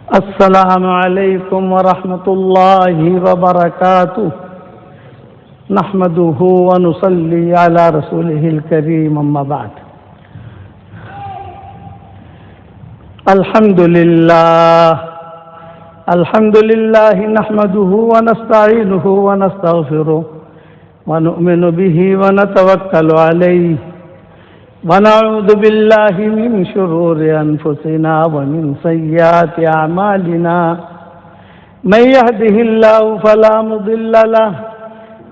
अस्सलामु अलैकुम वरहमतुल्लाहि वबरकातुह। नहमदुहु व नुसल्ली अला रसूलिहिल करीम, अम्मा बाद। अल्हम्दुलिल्लाह नहमदुहु व नस्तईनुहु व नस्तगफिरुह व नु'मिनु बिही व नतवक्कलु अलैहि व नऊज़ु बिल्लाहि मिन शुरूरि अनफुसिना व मिन सय्यिआति अमालिना। मन यहदिहिल्लाहु फला मुदिल्ल लहु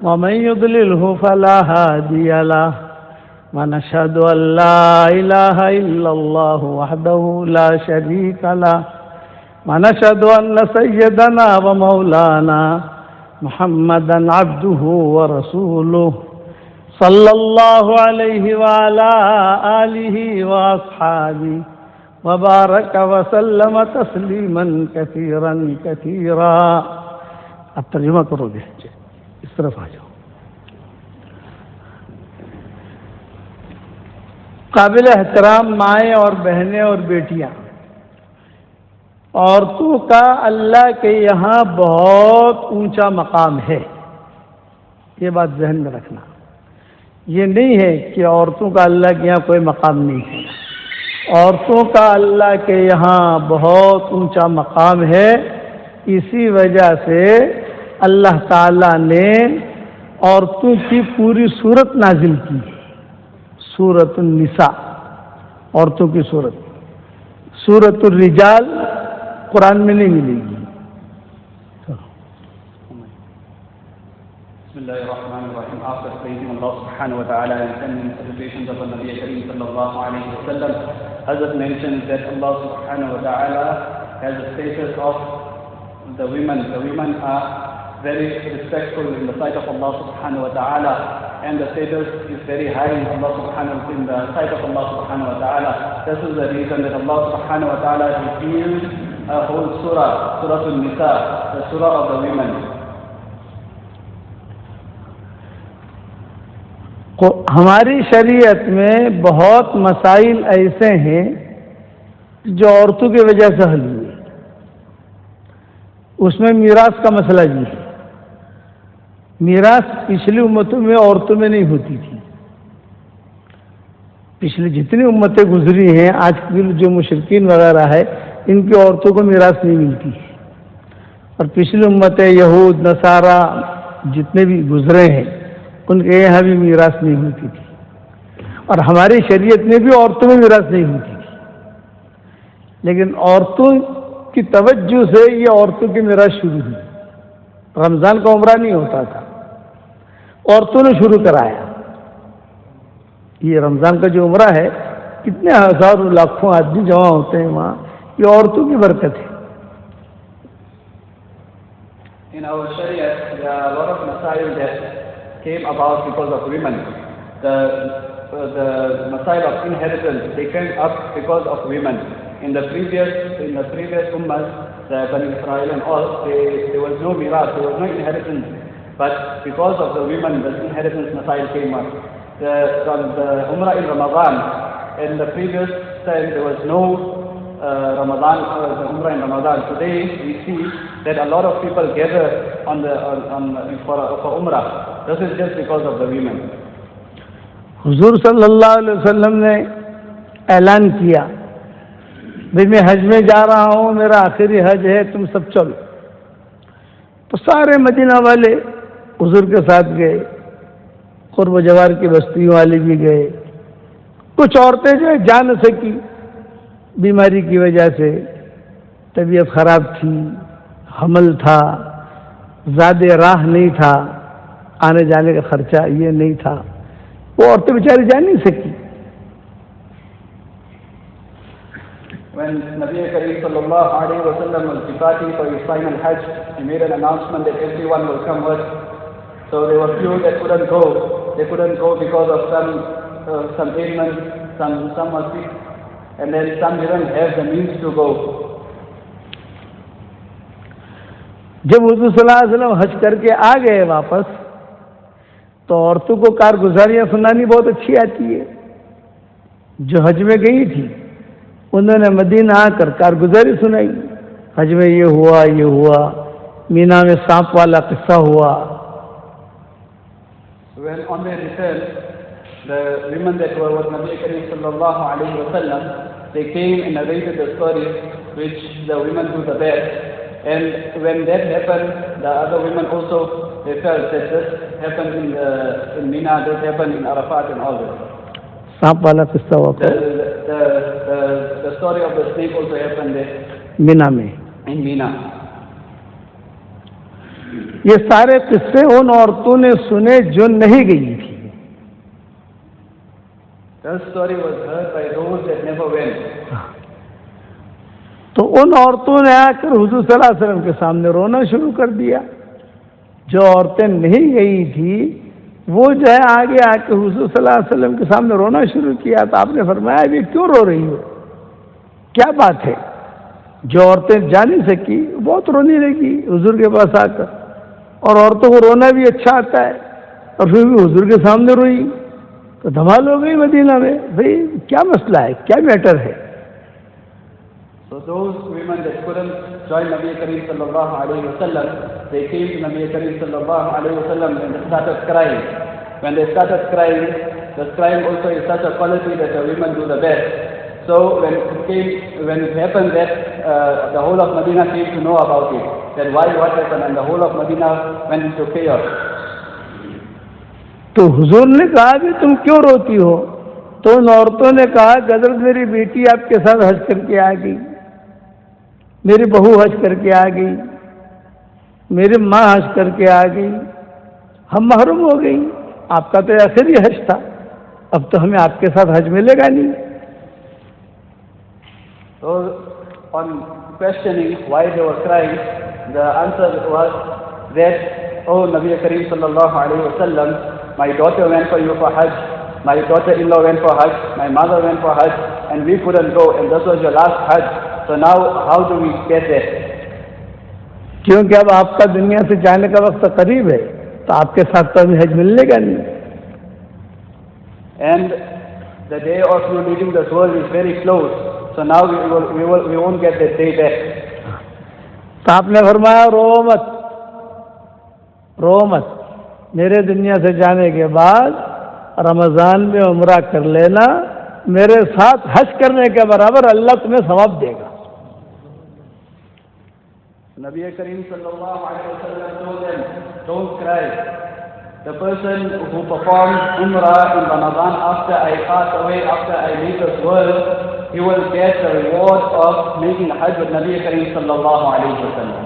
व मन युद्लिलहु फला हादिय लहु व नशहदु अन ला इलाहा इल्लल्लाहु वहदहु ला शरीक लहु व नशहदु अन्न सय्यदना व मौलाना मुहम्मदन अब्दुहु व रसूलुहु सल्लल्लाहु अलैहि व अला आलिहि व अस्हाबिहि व बारक व सल्लम तस्लीमन कसीरन कसीरा। अब तर्जुमा करोगे, इस तरफ आ जाओ। काबिल एहतराम माएँ और बहनें और बेटियां, औरतों का अल्लाह के यहाँ बहुत ऊंचा मकाम है। ये बात ज़हन में रखना। ये नहीं है कि औरतों का अल्लाह के यहाँ कोई मकाम नहीं है। औरतों का अल्लाह के यहाँ बहुत ऊंचा मकाम है। इसी वजह से अल्लाह ताला ने औरतों की पूरी सूरत नाजिल की है। सूरतुन निसा, औरतों की सूरत। सूरतुर रिजाल कुरान में नहीं मिलेगी। Bismillahirrahmanirrahim. After praising Allah subhanahu wa ta'ala and sending salutations of the Nabi Kareem sallallahu alayhi wa sallam, Hazrat mentions that Allah subhanahu wa ta'ala has a status of the women. The women are very respectful in the sight of Allah subhanahu wa ta'ala, and the status is very high in the sight of Allah subhanahu wa ta'ala. This is the reason that Allah subhanahu wa ta'ala revealed a whole surah, Surah An-Nisa, the surah of the women. हमारी शरीयत में बहुत मसाइल ऐसे हैं जो औरतों की वजह से हल हुए। उसमें मीरास का मसला भी है। मीरास पिछली उम्मतों में औरतों में नहीं होती थी। पिछली जितनी उम्मतें गुजरी हैं, आज की जो मुशरिकीन वगैरह है, इनकी औरतों को मीरास नहीं मिलती है। और पिछली उम्मतें यहूद नसारा जितने भी गुजरे हैं, उनके यहाँ भी मीरास नहीं होती थी। और हमारी शरीयत में भी औरतों में मीरास नहीं होती थी। लेकिन औरतों की तवज्जो से ये औरतों की मीरास शुरू हुई। रमज़ान का उम्रा नहीं होता था, औरतों ने शुरू कराया। ये रमज़ान का जो उम्रा है, कितने हजारों लाखों आदमी जमा होते हैं वहाँ, ये औरतों की बरकत है। In our Sharia, there are a lot of masail that came about because of women. The masail of inheritance, they came up because of women. In the previous ummahs, the Bani Israel and all, there was no miras, there was no inheritance. But because of the women, the inheritance masail came up. From the Umrah in Ramadan, in the previous time there was no Ramadan, the Umrah in Ramadan. Today we see that a lot of people gather for Umrah. This is just because of the women. हुजूर सल्लल्लाहु अलैहि वसल्लम ने ऐलान किया, भाई मैं हज में जा रहा हूँ, मेरा आखिरी हज है, तुम सब चलो। तो सारे मदीना वाले हुजूर के साथ गए, कुर्ब जवार की बस्तियों वाले भी गए। कुछ औरतें जो जा न सकी, बीमारी की वजह से, तबीयत खराब थी, हमल था, ज़्यादा राह नहीं था, आने जाने का खर्चा ये नहीं था, वो औरतें बेचारी जा नहीं सकी। When Nabi Kareem sallallahu alayhi wa sallam was departing for his final Hajj, he made an announcement that everyone will come with. So there were few that couldn't go. They couldn't go because of some ailment, some were sick, and then some didn't have the means to go. जब हुजूर सल्लल्लाहु अलैहि वसल्लम हज करके आ गए वापस, तो औरतों को कारगुजारियाँ सुनानी बहुत अच्छी आती है। जो हज में गई थी, उन्होंने मदीना आकर कारगुजारी सुनाई। हज में ये हुआ, मीना में सांप वाला किस्सा हुआ। When on their return, the women that were with Nabi Karim sallallahu alayhi wa sallam, they came and narrated the story which the women do the best. And when that happened, the other women also, they felt that this happened in Mina, this happened in Arafat and all this. सांप वाला किस्सा हुआ The story of the snake also happened there Meena में। in Mina. ये सारे किस्से उन औरतों ने सुने जो नहीं गई थी। That story was heard by those that never went. तो उन औरतों ने आकर हुजूर सल्लल्लाहु अलैहि वसल्लम के सामने रोना शुरू कर दिया। जो औरतें नहीं गई थी वो जो है आगे आके हुजूर सल्लल्लाहु अलैहि वसल्लम के सामने रोना शुरू किया। तो आपने फरमाया ये क्यों रो रही हो, क्या बात है? जो औरतें जा नहीं सकी बहुत रोने लगी हुजूर के पास आकर, और औरतों को रोना भी अच्छा आता है, और फिर भी हुजूर के सामने रोई। तो धमाल हो गई मदीना में, भाई क्या मसला है, क्या मैटर है? So those women that couldn't join Nabi Karim sallallahu alayhi wa sallam, they came to Nabi Karim sallallahu alayhi wa sallam and they started crying. When they started crying, the crying also is such a quality that the women do the best. So when it happened that the whole of Medina came to know about it, that why what happened, and the whole of Medina went into chaos. तो हुजूर ने कहा कि तुम क्यों रोती हो? तो उन औरतों ने कहा कि हज़रत मेरी बेटी आपके साथ हज करके आ गई, मेरी बहू हज करके आ गई, मेरी माँ हज करके आ गई, हम महरूम हो गई। आपका तो आखिरी हज था, अब तो हमें आपके साथ हज मिलेगा नहीं। So on questioning why they were crying, the answer was that, oh Nabi Karim sallallahu alayhi wa sallam, my daughter went for you for hajj, my daughter-in-law went for hajj, my mother went for hajj, and we couldn't go, and this was your last hajj. So now how do we get there? क्योंकि अब आपका दुनिया से जाने का वक्त करीब है, तो आपके साथ तो अभी हज मिलेगा नहीं। And the day of you leaving this world is very close. So now we won't get that day back. तो आपने फरमाया रो मत, मेरे दुनिया से जाने के बाद रमजान में उम्रा कर लेना, मेरे साथ हज करने के बराबर अल्लाह तुम्हें सवाब देगा। Nabi Karim sallallahu alayhi wa sallam told them, don't cry. The person who performs Umrah in Ramadan after I pass away, after I leave this world, he will get the reward of making Hajj with Nabi Karim sallallahu alayhi wa sallam.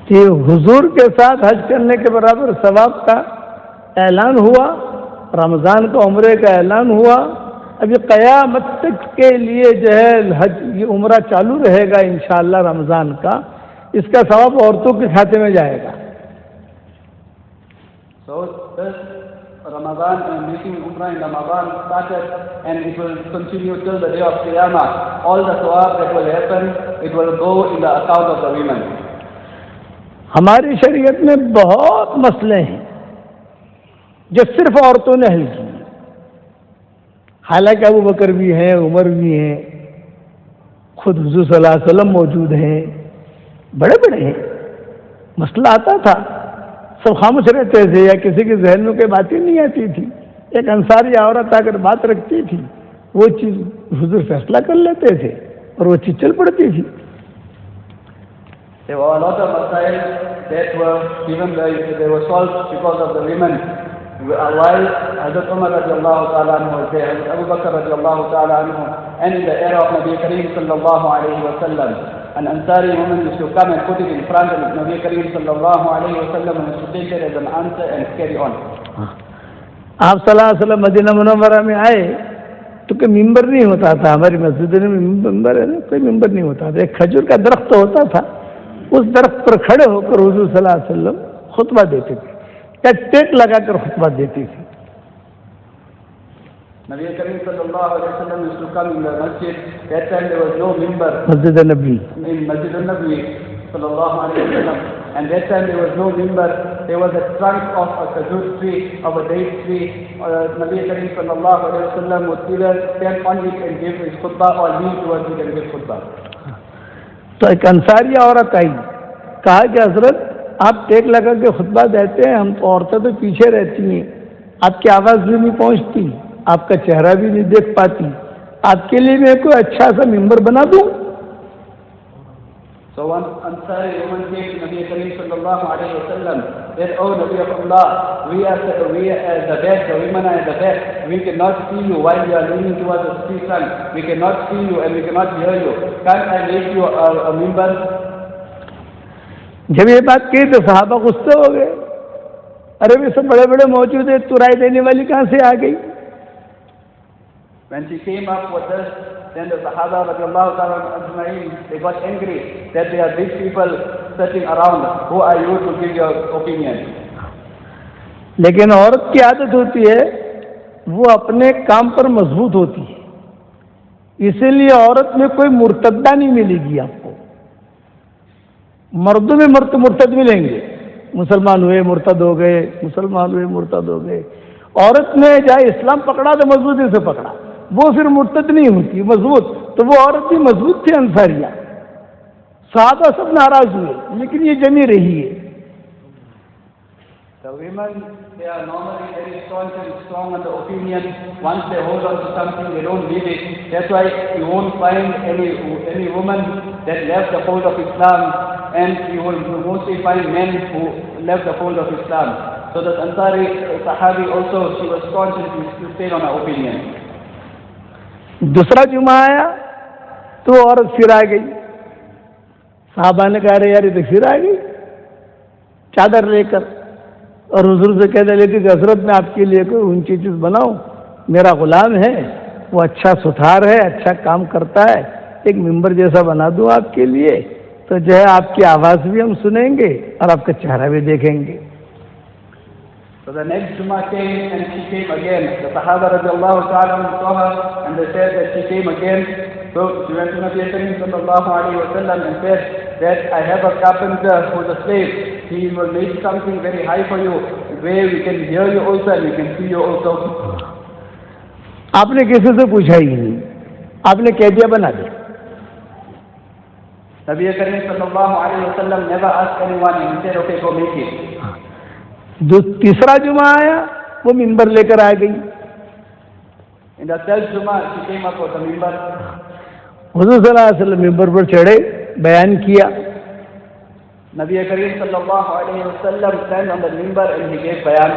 कि हुजूर के साथ हज करने के बराबर सवाब का ऐलान हुआ, रमज़ान का उम्रे का ऐलान हुआ। अभी क़यामत तक के लिए जो है हज ये उम्रा चालू रहेगा इंशाअल्लाह रमज़ान का, इसका सवाब औरतों के खाते में जाएगा। So this Ramadan and making Umrah in Ramadan started, and it will continue till the day of Qiyamah. All the sawab that will happen, it will go in the account of the women. हमारी शरीयत में बहुत मसले हैं जो सिर्फ औरतों ने हल किए, हालांकि अबू बकर भी हैं, उमर भी हैं, खुद हुजूर सल्लल्लाहु अलैहि वसल्लम मौजूद हैं, बड़े बड़े हैं। मसला आता था, सब खामोश रहते थे या किसी के जहन में कोई बात ही नहीं आती थी। एक अंसारी औरत अगर बात रखती थी, वो चीज़ हुजूर फैसला कर लेते थे और वो चीज़ चल पड़ती थी। There were a lot of masail that were given, they were solved because of the women. While Hazrat Umar radiallahu ta'ala anhu was there, Hazrat Abu Bakr radiallahu ta'ala anhu, and in the era of Nabi Kareem sallallahu alayhi wa sallam, an Ansari woman used to come and put it in front of Nabi Kareem sallallahu alayhi wa sallam and used to take it as an answer and carry on. आप सल्लल्लाहु अलैहि वसल्लम Medina Munawwara में आए तो कोई मिंबर नहीं होता था। हमारी मस्जिद में मिंबर है ना, कोई मिंबर नहीं होता था। एक खजूर का दरख्त तो होता था, उस दरख्त पर खड़े होकर हुजूर सल्लल्लाहु अलैहि वसल्लम खुतबा देते थे या टेक लगाकर खुतबा देती थी। Nabi Kareem sallallahu alayhi wa sallam used to come in the masjid. That time there was no mimbar मस्जिद नबी in Masjid al-Nabi sallallahu alayhi wa sallam. And that time there was no mimbar. There was a trunk of a khajur tree, of a date tree. Nabi Kareem sallallahu alayhi wa sallam would either stand on it and give his khutbah or lean towards it and give khutbah. तो एक अंसारी औरत आई, कहा कि हजरत आप take लगा के खुतबा देते हैं, हम तो औरतें तो पीछे रहती हैं, आपकी आवाज़ भी नहीं पहुंचती, आपका चेहरा भी नहीं देख पाती, आपके लिए मैं कोई अच्छा सा मिंबर बना दूं? So one Ansari woman came to Nabi Kareem sallallahu alayhi wa sallam, said, "Oh Nabi of Allah, we are the best, the women are the best. We cannot see you while you are leaning towards the street front. We cannot see you and we cannot hear you. Can't I make you a mimbar?" जब ये बात कही तो सहाबा गुस्से हो गए, अरे वे सब बड़े बड़े मौजूद है, तू राय देने वाली कहाँ से आ गई? When she came up with this, then the Sahaba radiallahu ta'ala ajma'in, they got angry that there are big people sitting around. Who are you to give your opinion? लेकिन औरत की आदत होती है, वो अपने काम पर मजबूत होती है, इसीलिए औरत में कोई मुर्तद्दा नहीं मिलेगी आपको। मर्दों में मुर्तद मिलेंगे, मुसलमान हुए मुर्तद हो गए, मुसलमान हुए मुर्तद हो गए। औरत ने चाहे इस्लाम पकड़ा तो मजबूती से पकड़ा, वो फिर मुर्तद नहीं होती, मजबूत। तो वो औरत भी मजबूत थी अंसारिया, सादा सब नाराज हुए, लेकिन ये जमी रही है। The women, they are normally very strong on the opinion. Once they hold on to something, they don't leave it. That's why you won't find any woman that left the fold of Islam, and you will mostly find men who left the fold of Islam. So the Ansari Sahabi also, she was staunch and she stayed on her opinion. दूसरा जुमा आया तो औरत फिर आ गई, साहबा ने कहा अरे यार ये तो फिर आ गई चादर लेकर, और हुजूर से कहने लगी कि हजरत मैं आपके लिए कोई ऊंची चीज बनाऊं, मेरा गुलाम है, वो अच्छा सुथार है, अच्छा काम करता है, एक मिंबर जैसा बना दूं आपके लिए, तो जो है आपकी आवाज भी हम सुनेंगे और आपका चेहरा भी देखेंगे। So the next Jummah came and she came again. The Sahaba radiallahu ta'ala saw her and they said that she came again. So she went to Nabi Kareem sallallahu alayhi wa sallam and said that I have a carpenter who is a slave. He will make something very high for you where we can hear you also and we can see you also. आपने किसी से पूछा ही नहीं, आपने कह दिया बना दे। Nabi Kareem sallallahu alayhi wa sallam never asked anyone and he said okay go make it. तीसरा जुमा आया वो मिंबर लेकर आ गई। In the third Jummah she came up with a mimbar. हुजूर सल्लल्लाहु अलैहि वसल्लम मिंबर पर चढ़े, बयान किया। Nabi Kareem sallallahu alayhi wa sallam stand on the mimbar and he gave bayan.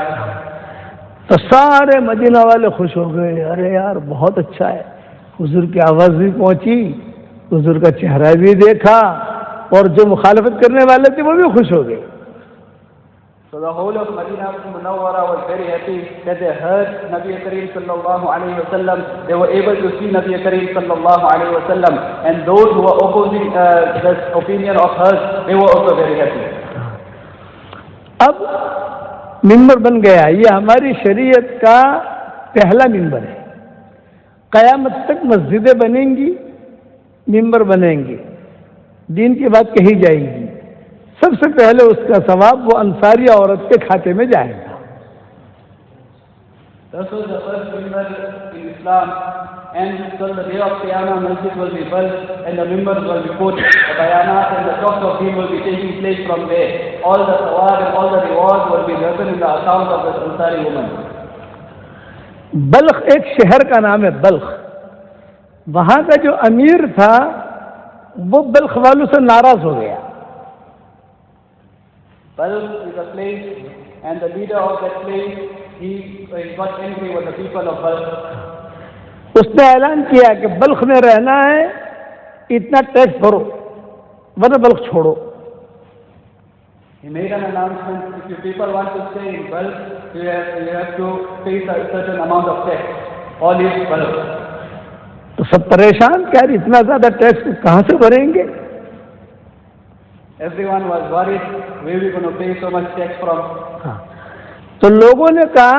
तो सारे मदीना वाले खुश हो गए, अरे यार बहुत अच्छा है, हुजूर की आवाज भी पहुंची, हुजूर का चेहरा भी देखा, और जो मुखालफत करने वाले थे वो भी खुश हो गए। So the whole of Medina Munawwara was very happy that they heard Nabi Kareem sallallahu alayhi wa sallam. They were able to see Nabi Kareem sallallahu alayhi wa sallam, and those who were opposing this opinion of hers, they were also very happy. अब मिंबर बन गया, ये हमारी शरीयत का पहला मिंबर है। कयामत तक मस्जिदें बनेंगी, मिंबर बनेंगे, दीन की बात कही जाएगी, सबसे पहले उसका सवाब वो अंसारी औरत के खाते में जाएगा। This was the first mimbar in Islam, and till the day of Qiyamah, masjid will be built and the mimbars will be put. The bayanat and the talks of him will be taking place from there. All the sawab and all the rewards will be written in the account of this Ansari woman. Balkh एक शहर का नाम है, बल्ख। वहां का जो अमीर था वो बल्ख वालों से नाराज हो गया। Balkh is a place, and the leader of that place, he got angry with the people of Balkh. उसने ऐलान किया कि बल्ख में रहना है, इतना टैक्स भरो वरना बल्ख छोड़ो। He made an announcement: if you people want to stay in Balkh, you have to pay a certain amount of tax. All is Balkh. तो सब परेशान, क्या इतना ज्यादा टैक्स कहां से भरेंगे? Everyone was worried, where we going to pay so much tax from? हाँ, तो लोगों ने कहा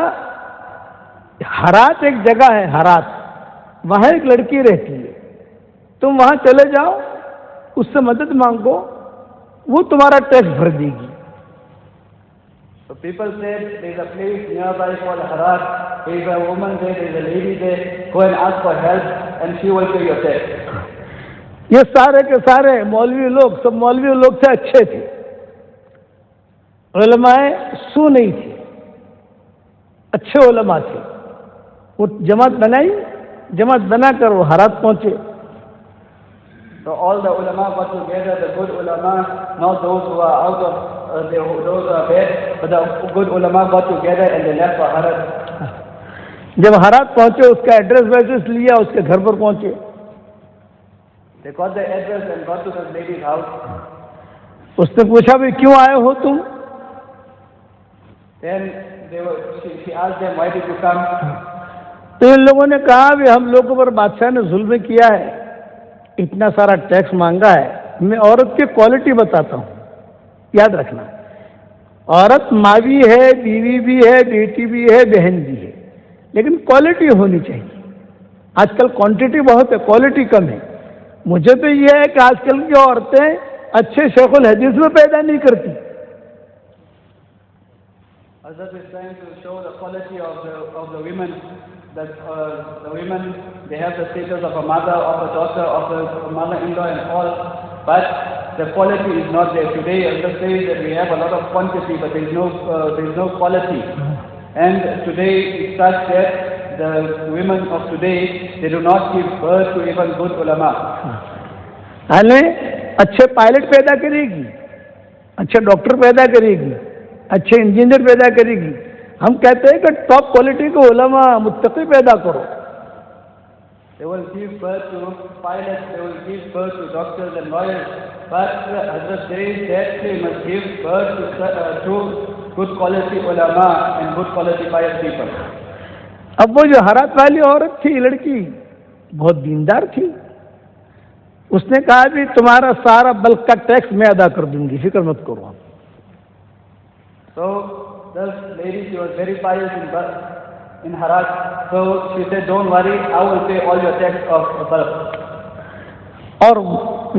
हरात एक जगह है, हरात, वहां एक लड़की रहती है, तुम वहां चले जाओ, उससे मदद मांगो, वो तुम्हारा टैक्स भर देगी। So people said there is a place nearby called Harat, there is a woman there, there is a lady there, go and ask for help and she will pay your tax. ये सारे के सारे मौलवी लोग, सब मौलवी लोग थे, अच्छे थे, उलमाए सू नहीं थे, अच्छे उलमा थे। वो जमात बनाई, जमात बनाकर वो हरात पहुंचे। So all the ulama got together, the good ulama, not those who are out of, those who are bad, but the good ulama got together and they left for Harat. जब हरात पहुंचे, उसका एड्रेस वैड्रेस लिया, उसके घर पर पहुंचे। They got the address and got to the lady's house. उसने पूछा, भाई क्यों आए हो तुम? Then she asked them, why did you come? तो इन लोगों ने कहा, भी हम लोगों पर बादशाह ने जुल्म किया है, इतना सारा टैक्स मांगा है। मैं औरत की क्वालिटी बताता हूँ, याद रखना। औरत माँ भी है, बीवी भी है, बेटी भी है, बहन भी है, लेकिन क्वालिटी होनी चाहिए। आजकल क्वांटिटी बहुत है, क्वालिटी कम है। मुझे तो यह है कि आजकल की औरतें अच्छे शेखुल हदीस में पैदा नहीं करती। Hazrat is trying to show the quality of the women, that the women, they have the status of a mother, of a daughter, of a mother-in-law and all, but the quality is not there. Today, Allah says that we have a lot of quantity, but there is no quality. And today it's such that the women of today, they do not give birth to even good ulama. अच्छे pilot पैदा करेगी, अच्छे doctor पैदा करेगी, अच्छे engineer पैदा करेगी। हम कहते हैं कि टॉप क्वालिटी के उलमा मुत्तकी पैदा करो। They will give birth to pilots, they will give birth to doctors and lawyers, but Hazrat says that they must give birth to good quality ulama and good quality pious people. अब वो जो हरात वाली औरत थी, लड़की बहुत दीनदार थी, उसने कहा भी तुम्हारा सारा बल्क का टैक्स मैं अदा कर दूंगी, फिक्र मत करो आप। So this lady, she was very pious in Harat, so she said, don't worry, I will pay all your tax of birth. और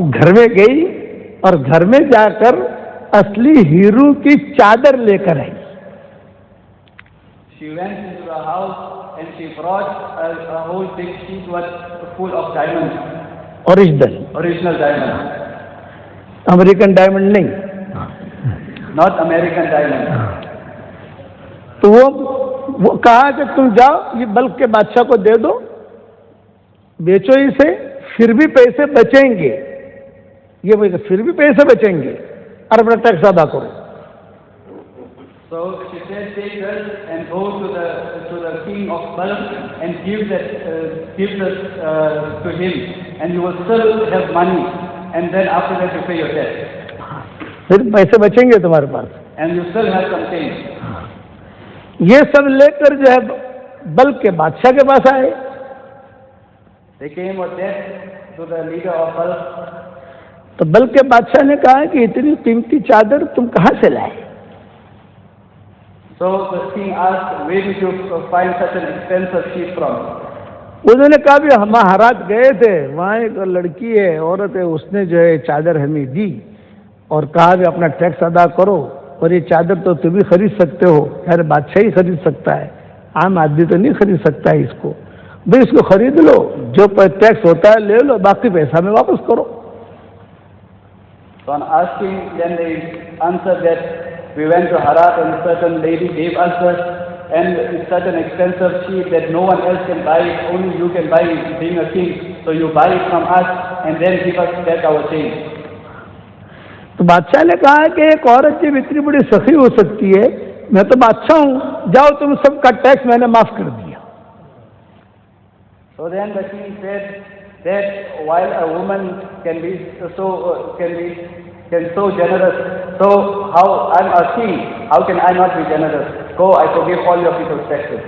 घर में गई और घर में जाकर असली हीरो की चादर लेकर आई। She went into the house and she brought a whole big sheet was full of diamonds. Original diamond. American diamond नहीं, Not American diamond. तो वो कहा कि तुम जाओ, ये बल्क के बादशाह को दे दो, बेचो इसे, फिर भी पैसे बचेंगे। ये बोले फिर भी पैसे बचेंगे और अपना टैक्स अदा करो। So she said, take this and go to the king of Balkh and give this to him, and you will still have money, and then after that you pay your tax. फिर पैसे बचेंगे तुम्हारे पास, and you still have some change. ये सब लेकर जो है bulk के बादशाह के पास आए। They came with that to the leader of Balkh. तो बल्क के बादशाह ने कहा कि इतनी कीमती चादर तुम कहाँ से लाए? So the king asked, where did you find such an expensive sheet from? उन्होंने कहा भी हम हरात गए थे, वहाँ एक लड़की है, औरत है, उसने जो है चादर हमें दी और कहा भी अपना टैक्स अदा करो, और ये चादर तो तुम भी खरीद सकते हो, यार बादशाह ही खरीद सकता है, आम आदमी तो नहीं खरीद सकता है इसको, भाई इसको खरीद लो, जो टैक्स होता है ले लो, बाकी पैसा में वापस करो। So on asking, then they answered that we went to Harat and a certain lady gave us this, and it's such an expensive sheet that no one else can buy it, only you can buy it being a king, so you buy it from us and then give us back our change. तो बादशाह ने कहा कि एक औरत जब इतनी बड़ी सखी हो सकती है, मैं तो बादशाह हूँ, जाओ तुम सबका टैक्स मैंने माफ कर दिया। So then the king said that while a woman can be so generous, so how I'm a king, how can I not be generous? Go, I forgive all your people's taxes.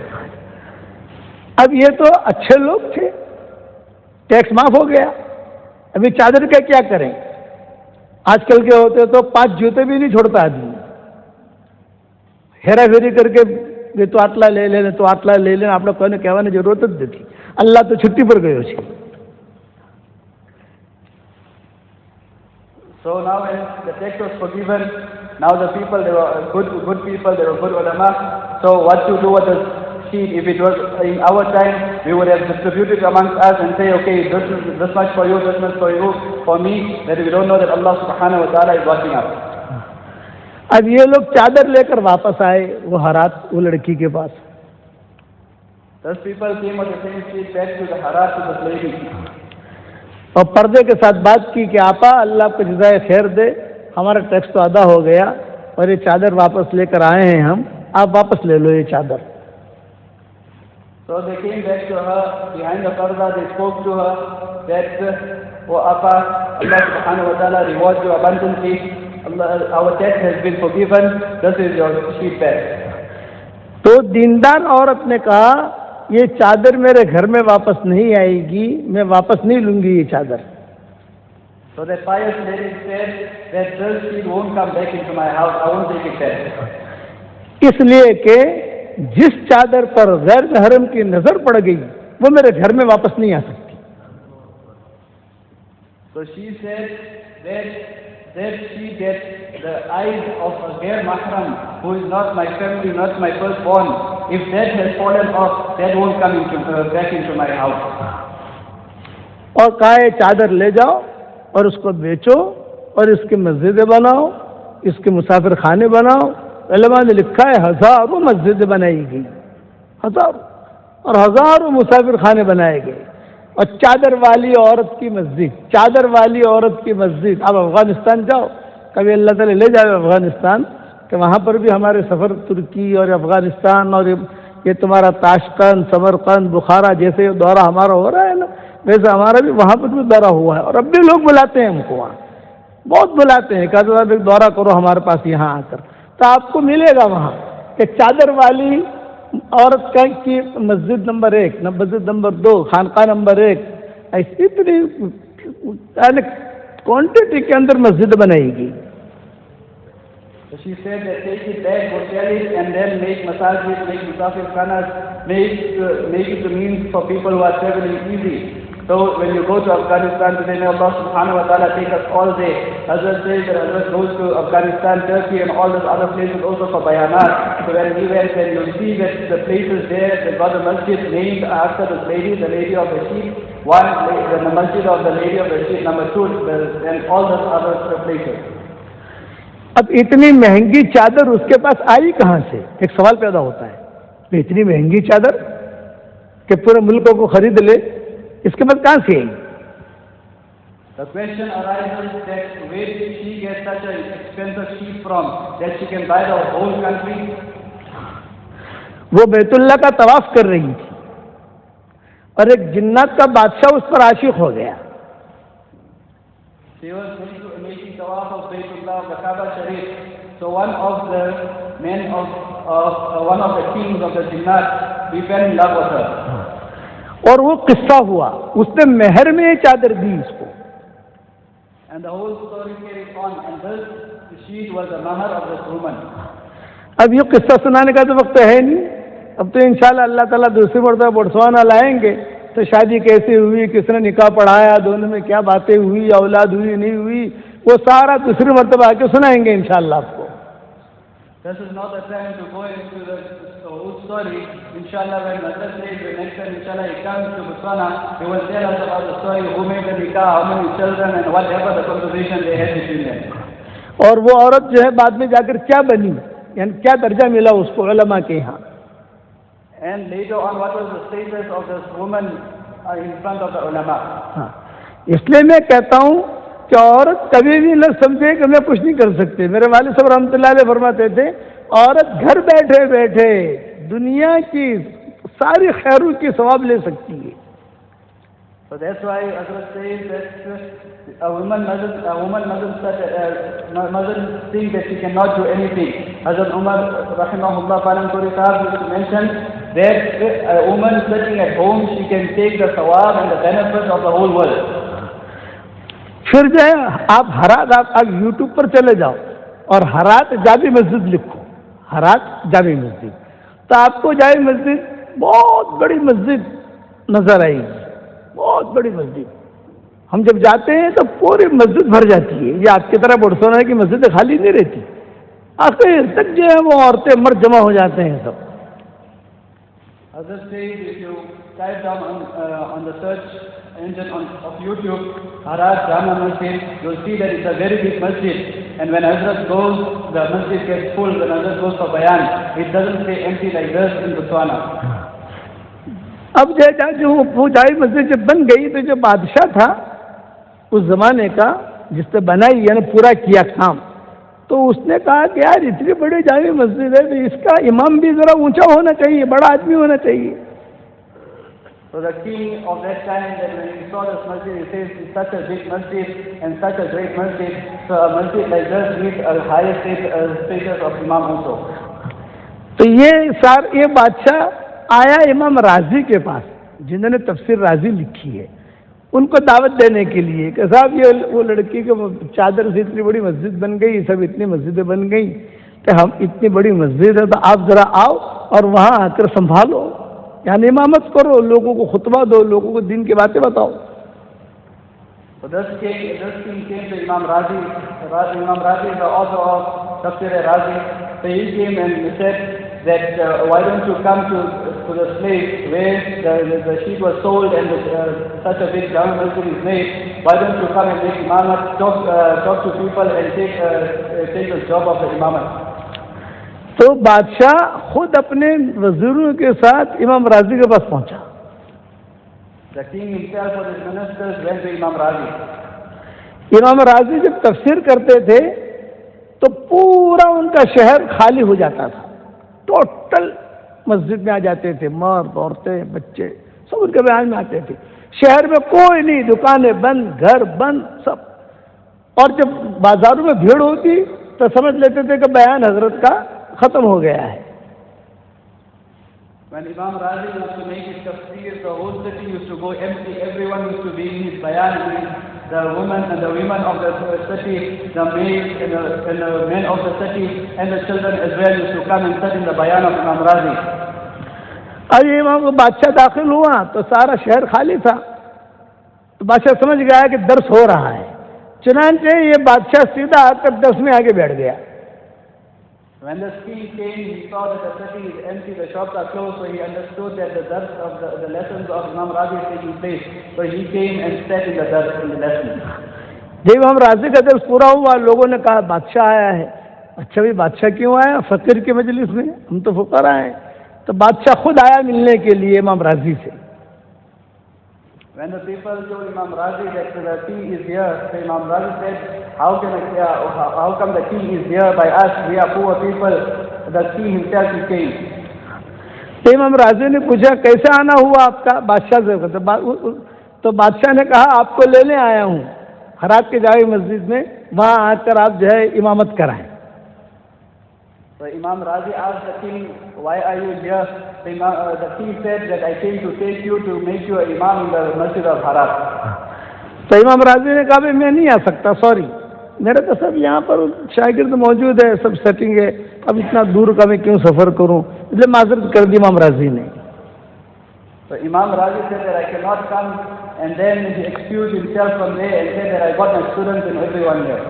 अब ये तो अच्छे लोग थे, tax माफ हो गया, अभी चादर का क्या करें? आजकल के होते तो 5 जूते भी नहीं छोड़ता आदमी, हेरा फेरी करके ये तो आटला ले लेने, तो आटला ले लेने, आप लोग कहने कहवाने जरूरत જ નથી, अल्लाह तो छुट्टी पर गयो છે। So now when the tax was forgiven, now the people, they were good people, they were good ulama. So what to do with the sheet? If it was in our time, we would have distributed amongst us and say, okay, this much for you, this much for you, for me, that we don't know that Allah subhanahu wa ta'ala is watching us. अब ये लोग चादर लेकर वापस आए वो हरात वो लड़की के पास। Those people came on the same street back to the Harat to this lady. और पर्दे के साथ बात की कि आपा अल्लाह आपको जज़ाए खैर दे, हमारा टैक्स तो अदा हो गया और ये चादर वापस लेकर आए हैं हम, आप वापस ले लो ये चादर। So they came back to her behind the parda. They spoke to her that, "Oh Apa, Allah subhanahu wa ta'ala rewards you abundantly. Our tax has been forgiven. This is your sheet back." तो दीनदार औरत ने कहा ये चादर मेरे घर में वापस नहीं आएगी, मैं वापस नहीं लूंगी ये चादर। So that pious lady said that this sheet won't come back into my house. I won't take it back. इसलिए कि जिस चादर पर गैर महरम की नजर पड़ गई वो मेरे घर में वापस नहीं आ सकती। So she said that she gets the eyes of a ghair mahram who is not my family, not my firstborn. If that has fallen off, that won't come back into my house. और कहा ये चादर ले जाओ और उसको बेचो और इसकी मस्जिदें बनाओ, इसके मुसाफिर खाने बनाओ। उलमा ने लिखा है हजारों मस्जिदें बनाई गई, हजारों और हजारों मुसाफिर खाने बनाए गए। और चादर वाली औरत की मस्जिद, चादर वाली औरत की मस्जिद। अब अफगानिस्तान जाओ, कभी अल्लाह ताला ले जाए अफगानिस्तान, कि वहाँ पर भी हमारे सफ़र तुर्की और अफगानिस्तान और ये तुम्हारा ताशकंद, समरकंद, बुखारा जैसे दौरा हमारा हो रहा है ना, वैसे हमारा भी वहाँ पर भी दौरा हुआ है। और अब भी लोग बुलाते हैं हमको, वहाँ बहुत बुलाते हैं, कहते हैं एक दौरा करो हमारे पास यहाँ आकर। तो आपको मिलेगा वहाँ कि चादर वाली औरत का की मस्जिद नंबर 1, मस्जिद नंबर 2, खानका नंबर 1, ऐसी इतनी क्वांटिटी के अंदर मस्जिद बनाएगी। So she said that take it back, go sell it, and then make masajid, make musafir khanas, make it the means for people who are traveling easy. So when you go to Afghanistan today, may Allah subhanahu wa ta'ala take us all day. Hazrat says that Hazrat goes to Afghanistan, Turkey and all those other places also for bayanat. So when he went, then you'll see that the places there, they've got a masjid named after this lady, the lady of the sheep. One, the masjid of the lady of the sheep, number 2, and all those other places. अब इतनी महंगी चादर उसके पास आई कहाँ से? एक सवाल पैदा होता है, इतनी महंगी चादर कि पूरे मुल्कों को खरीद ले, इसके बाद कहाँ से आई? The question arises that where did she get such an expensive sheep from that she can buy the whole country? वो बैतुल्ला का तवाफ कर रही थी और एक जिन्नात का बादशाह उस पर आशिक हो गया। She was making tawaf of Baytullah, the Kaaba Sharif. So one of the men one of the kings of the Jinnat, he fell in love with her. और वो किस्सा हुआ, उसने मेहर में चादर दी इसको। And the whole story carried on, and this sheet was the mahar of this woman. अब ये किस्सा सुनाने का तो वक्त है नहीं, अब तो इंशाल्लाह अल्लाह ताला दूसरी मरतबा बोत्सवाना लाएंगे तो शादी कैसे हुई, किसने निकाह पढ़ाया, दोनों में क्या बातें हुई, औलाद हुई नहीं हुई, वो सारा दूसरी मरतबा आके सुनाएंगे इंशाल्लाह आपको। This is not the time to go into the whole story. Inshallah, when Hazrat says the next time, inshallah, he comes to Botswana, he will tell us about the story, who made the nikah, how many children, and whatever the conversation they had between them. और वो औरत जो है बाद में जाकर क्या बनी, यानी क्या दर्जा मिला उसको उलमा के यहाँ। And later on, what was the status of this woman in front of the ulama? हाँ, इसलिए मैं कहता हूँ कि औरत कभी भी न समझे कि मैं कुछ नहीं कर सकती। मेरे वालिद साहब रहमतुल्लाह अलैह फरमाते थे, औरत घर बैठे बैठे दुनिया की सारी खैरों की सवाब ले सकती है। So that's why Hazrat says that a woman mustn't think that she cannot do anything. Hazrat Umar rahimahullah Palamturi Sahab used to mention that a woman sitting at home, she can take the sawab and the benefit of the whole world. फिर जो है आप हरात, आप YouTube पर चले जाओ और हरात जामी मस्जिद लिखो, हरात जामी मस्जिद, तो आपको जामी मस्जिद बहुत बड़ी मस्जिद नजर आएगी, बहुत बड़ी मस्जिद। हम जब जाते हैं तो पूरी मस्जिद भर जाती है। ये आपकी तरह बोत्सवाना की मस्जिद खाली नहीं रहती, आखिर तक जो है वो औरतें मर्द जमा हो जाते हैं सब। Hazrat says if you type down on the search engine of YouTube, Haraj Jama Masjid, you'll see that it's a very big masjid. And when Hazrat goes, the masjid gets full. When Hazrat goes for bayan, it doesn't stay empty like this in Botswana. अब जो वो Xavi मस्जिद जब बन गई तो जो बादशाह था उस जमाने का, जिसने बनाई यानी पूरा किया काम, तो उसने कहा कि यार इतनी बड़ी जावी मस्जिद है तो इसका इमाम भी जरा ऊंचा होना चाहिए, बड़ा आदमी होना चाहिए. So the king of that time, that when he saw this masjid, he says, it's such a big masjid and such a great masjid, so a masjid like this needs a higher status of imam also. तो ये बादशाह आया इमाम राजी के पास, जिन्होंने तफसीर राजी लिखी है, उनको दावत देने के लिए कि साहब ये वो लड़की के चादर से इतनी बड़ी मस्जिद बन गई, सब इतनी मस्जिदें बन गई, तो हम इतनी बड़ी मस्जिद है तो आप जरा आओ और वहाँ आकर संभालो, यानी इमामत करो, लोगों को खुतबा दो, लोगों को दिन की बातें बताओ. So this king came to Imam Razi. Imam Razi is the author of Tafsir Razi. So he came and said that why don't you come to the place where the sheep was sold and such a big Jama Masjid is made. Why don't you come and make imamat, talk to people and take the job of the imamat. तो बादशाह खुद अपने वजीरों के साथ इमाम राजी के पास पहुंचा. The king himself or his ministers went to Imam Razi. इमाम राजी जब तफसीर करते थे तो पूरा उनका शहर खाली हो जाता था, टोटल मस्जिद में आ जाते थे, मर्द औरतें बच्चे सब उनके बयान में आते थे. शहर में कोई नहीं, दुकानें बंद, घर बंद, सब. और जब बाजारों में भीड़ होती तो समझ लेते थे कि बयान हजरत का खत्म हो गया है. When Imam Razi used to make his tafsir, the whole city used to go empty. Everyone used to be in his bayan. The women of the city, the maids and the men of the city, and the children as well used to come and sit in the bayan of Imam Razi. अब ये इमाम को बादशाह दाखिल हुआ तो सारा शहर खाली था. तो बादशाह समझ गया कि दर्स हो रहा है, चुनांचे ये बादशाह सीधा आकर दर्स में आगे बैठ गया. When the king came, he saw that the city is empty, the shops are closed, so he understood that the dars of the lessons of Imam Razi is taking place. So he came and sat in the dars in the lesson. जब इमाम राजी का दर्स पूरा हुआ, लोगों ने कहा बादशाह आया है. अच्छा भाई बादशाह क्यों आया? फकीर के मजलिस में, हम तो फुकरा हैं. तो बादशाह खुद आया मिलने के लिए इमाम राजी से. When the people told Imam Razi that the king is here, so Imam Razi said, how come the king is here by us? We are poor people. The king himself is king. तो इमाम राजी ने पूछा कैसे आना हुआ आपका बादशाह से? तो बादशाह ने कहा आपको लेने आया हूँ हरात के जावी मस्जिद में, वहाँ आकर आप जो है इमामत कराएं. So Imam Razi asked the king, why are you here? So the king said that I came to take you to make you an imam in the masjid of Harat. तो इमाम राजी ने कहा मैं नहीं आ सकता, सॉरी, मेरे तो सब यहाँ पर शागिर्द मौजूद है, सब सेटिंग है, अब इतना दूर का मैं क्यों सफ़र करूँ, इसलिए माजरत कर दी इमाम राजी ने. So Imam Razi said that I cannot come, and then he excused himself from there and said that I got my students and everyone here.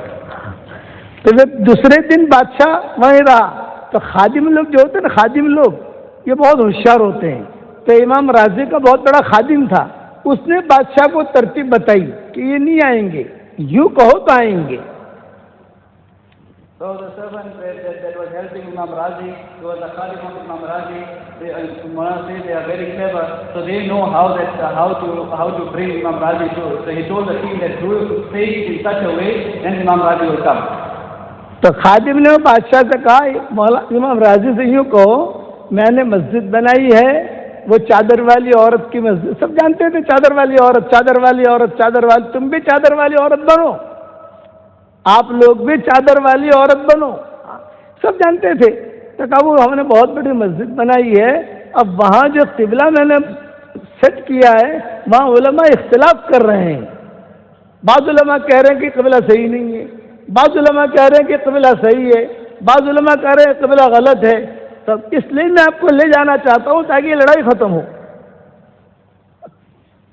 तो जब दूसरे दिन बादशाह वहीं रहा तो खादिम लोग जो होते हैं ना, खादिम लोग ये बहुत होशियार होते हैं. तो इमाम राजी का बहुत बड़ा खादिम था, उसने बादशाह को तरतीब बताई कि ये नहीं आएंगे, यूं कहो तो आएंगे. So the servant that was helping Imam Razi, who was a khadim of Imam Razi, they are very clever, so they know how to bring Imam Razi to. So he told the king that do say it in such a way, then Imam Razi will come. तो खादिम ने बादशाह से कहा मौला इमाम राजी से यूँ कहो मैंने मस्जिद बनाई है, वो चादर वाली औरत की मस्जिद, सब जानते थे चादर वाली औरत, चादर वाली औरत, चादर वाली, तुम भी चादर वाली औरत बनो, आप लोग भी चादर वाली औरत बनो, सब जानते थे. तो कहा वो हमने बहुत बड़ी मस्जिद बनाई है, अब वहाँ जो किबला मैंने सेट किया है वहाँ उलमा इख्तिलाफ कर रहे हैं. बाद उलमा कह रहे हैं कि किबला सही नहीं है, बाद उलमा कह रहे हैं कि किबला सही है, बाद उलमा कह रहे हैं किबला गलत है. तो इसलिए मैं आपको ले जाना चाहता हूँ ताकि ये लड़ाई खत्म हो.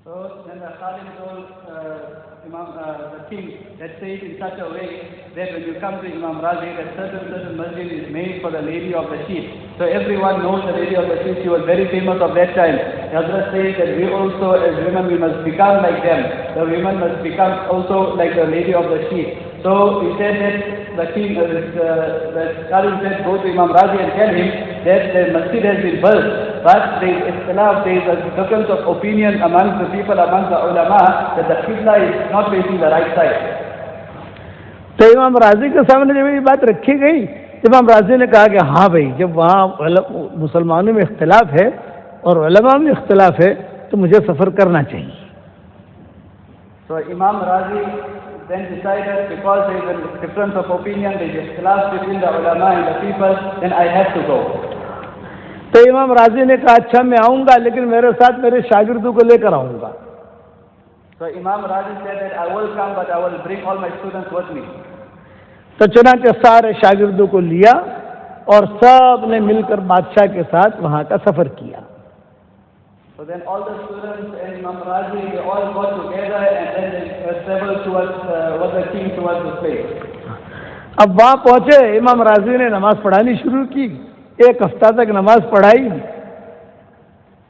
So then the Khadim told the king that say it in such a way that when you come to Imam Razi, that certain masjid is made for the lady of the sheep. So everyone knows the lady of the sheep. She was very famous of that time. Hazrat says that we also as women we must become like them. The women must become also like the lady of the sheep. So he said that the king, the Qazi said, go to Imam Razi and tell him that the masjid has been built, but there is ikhtilaf, there is a difference of opinion amongst the people, amongst the ulama, that the Qibla is not facing the right side. तो इमाम राजी के सामने जब ये बात रखी गई, इमाम राजी ने कहा कि हाँ भाई, जब वहाँ मुसलमानों में इख्तिलाफ है और उलमा में इख्तिलाफ है तो मुझे सफ़र करना चाहिए. So Imam Razi then decided, because there is a difference of opinion, there is ikhtilaf between the ulama and the people, then I have to go. तो इमाम राजी ने कहा अच्छा मैं आऊँगा, लेकिन मेरे साथ मेरे शागिर्दों को लेकर आऊँगा. So Imam Razi said that I will come, but I will bring all my students with me. तो चुनांचे सारे शागिर्दों को लिया और सब ने मिलकर बादशाह के साथ वहाँ का सफ़र किया. So then all the students and Imam Razi, they all got together and then they traveled towards the king, towards the place. अब वहाँ पहुँचे, इमाम राजी ने नमाज पढ़ानी शुरू की. 1 हफ्ता तक नमाज पढ़ाई.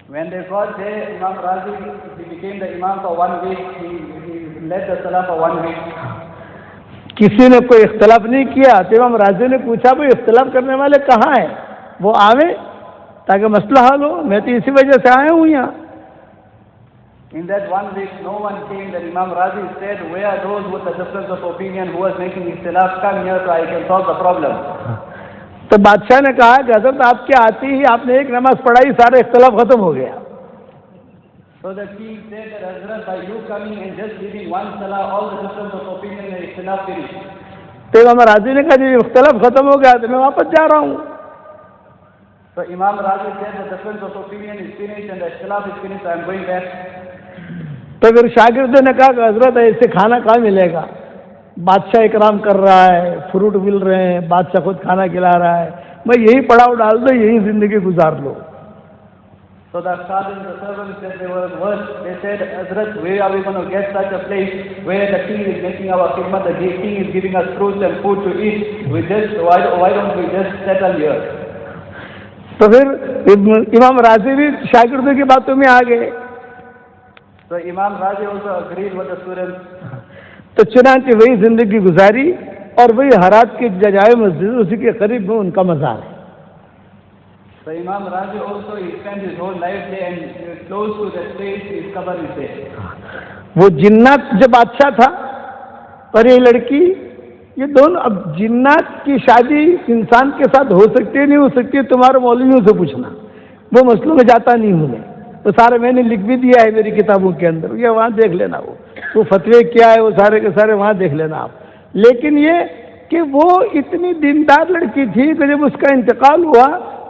When they got there, Imam Razi, he became the imam for 1 week. He led the salah for 1 week. किसी ने कोई इख्तलाफ नहीं किया. तो इमाम राजी ने पूछा भाई इख्तलाफ करने वाले कहाँ हैं, वो आवे ताकि मसला हल हो. मैं तो इसी वजह से आया हूँ यहाँ. In that 1 week, no one came. That Imam Razi said, where are those with the difference of opinion who was making ikhtilaf? Come here so I can solve the problem. तो बादशाह ने कहा कि हज़रत आपके आते ही आपने एक नमाज पढ़ाई, सारा इख्तलाफ खत्म हो गया. So the king said that Hazrat, by you coming and just leading one salah, all the difference of opinion and ikhtilaf finished. तो इमाम राजी ने कहा जी इख्तलाफ खत्म हो गया तो मैं वापस जा रहा हूँ. So Imam Razi said the difference of opinion is finished and the ikhtilaf is finished, I am going back. तो फिर शागिर्दों ने कहा कि हजरत ऐसे खाना कहाँ मिलेगा, बादशाह इकराम कर रहा है, फ्रूट मिल रहे हैं, बादशाह खुद खाना खिला रहा है, मैं यही पड़ाव डाल दो, यही जिंदगी गुजार लो. So the Qadi, the servants said they were worse. They said, Hazrat, where are we going to get such a place where the king is making our khidmat, the king is giving us fruits and food to eat? Why don't we just settle here? तो फिर इमाम राजी भी शागिर्दों की बातों में आ गए. So Imam Razi also agreed with the students. तो चुनांचे वही जिंदगी गुजारी और वही हरात की जजाए मस्जिद, उसी के करीब में उनका मज़ार है. So Imam Razi also, he spent his whole life there and close to that place, his qabr is there. वो जिन्नात जो बादशाह था और ये लड़की, ये दोनों, अब जिन्नात की शादी इंसान के साथ हो सकती है नहीं हो सकती है, तुम्हारे मौलवियों से पूछना, वो मसलों में जाता नहीं हूँ मैं. तो सारे मैंने लिख भी दिया है मेरी किताबों के अंदर, ये वहाँ देख लेना. वो फतवे क्या है वो सारे के सारे वहाँ देख लेना आप. लेकिन ये कि वो इतनी दीनदार लड़की थी कि जब उसका इंतकाल हुआ,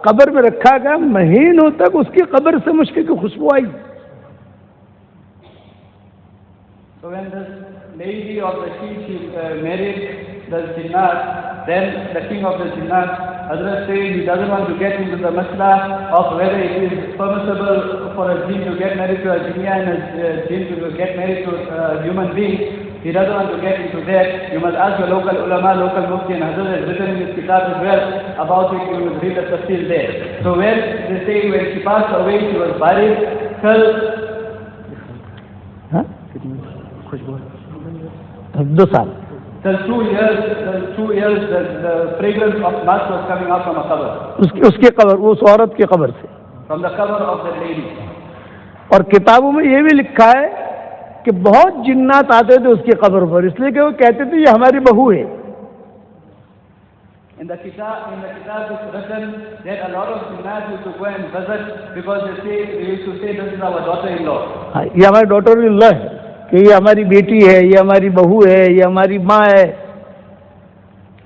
कब्र में रखा गया, महीनों तक उसकी कब्र से मुश्क की खुशबू आई. So when this lady of the sheep, she married the jinnat, then the king of the jinnat, Hazrat said he doesn't want to get into the masla of whether it is permissible for a jinn to get married to a jinnia and a jinn to get married to a human being. He doesn't want to get into that. You must ask your local ulama, local mufti, and Hazrat has written in his kitab as well about it. You will read the tafsir there. So when they say when she passed away, she was buried till 2 साल. Till 2 years, the fragrance of musk was coming out from a qabr. उसकी कब्र, उस औरत की कब्र से. From the qabr of the lady. और किताबों में ये भी लिखा है कि बहुत जिन्नात आते थे उसकी कब्र पर, इसलिए कि वो कहते थे ये हमारी बहू है. In the kitab is written that a lot of jinnat used to go and visit because they used to say this is our daughter-in-law. हाँ, ये हमारी डॉटर-इन-लॉ है, कि ये हमारी बेटी है, ये हमारी बहू है, ये हमारी माँ है.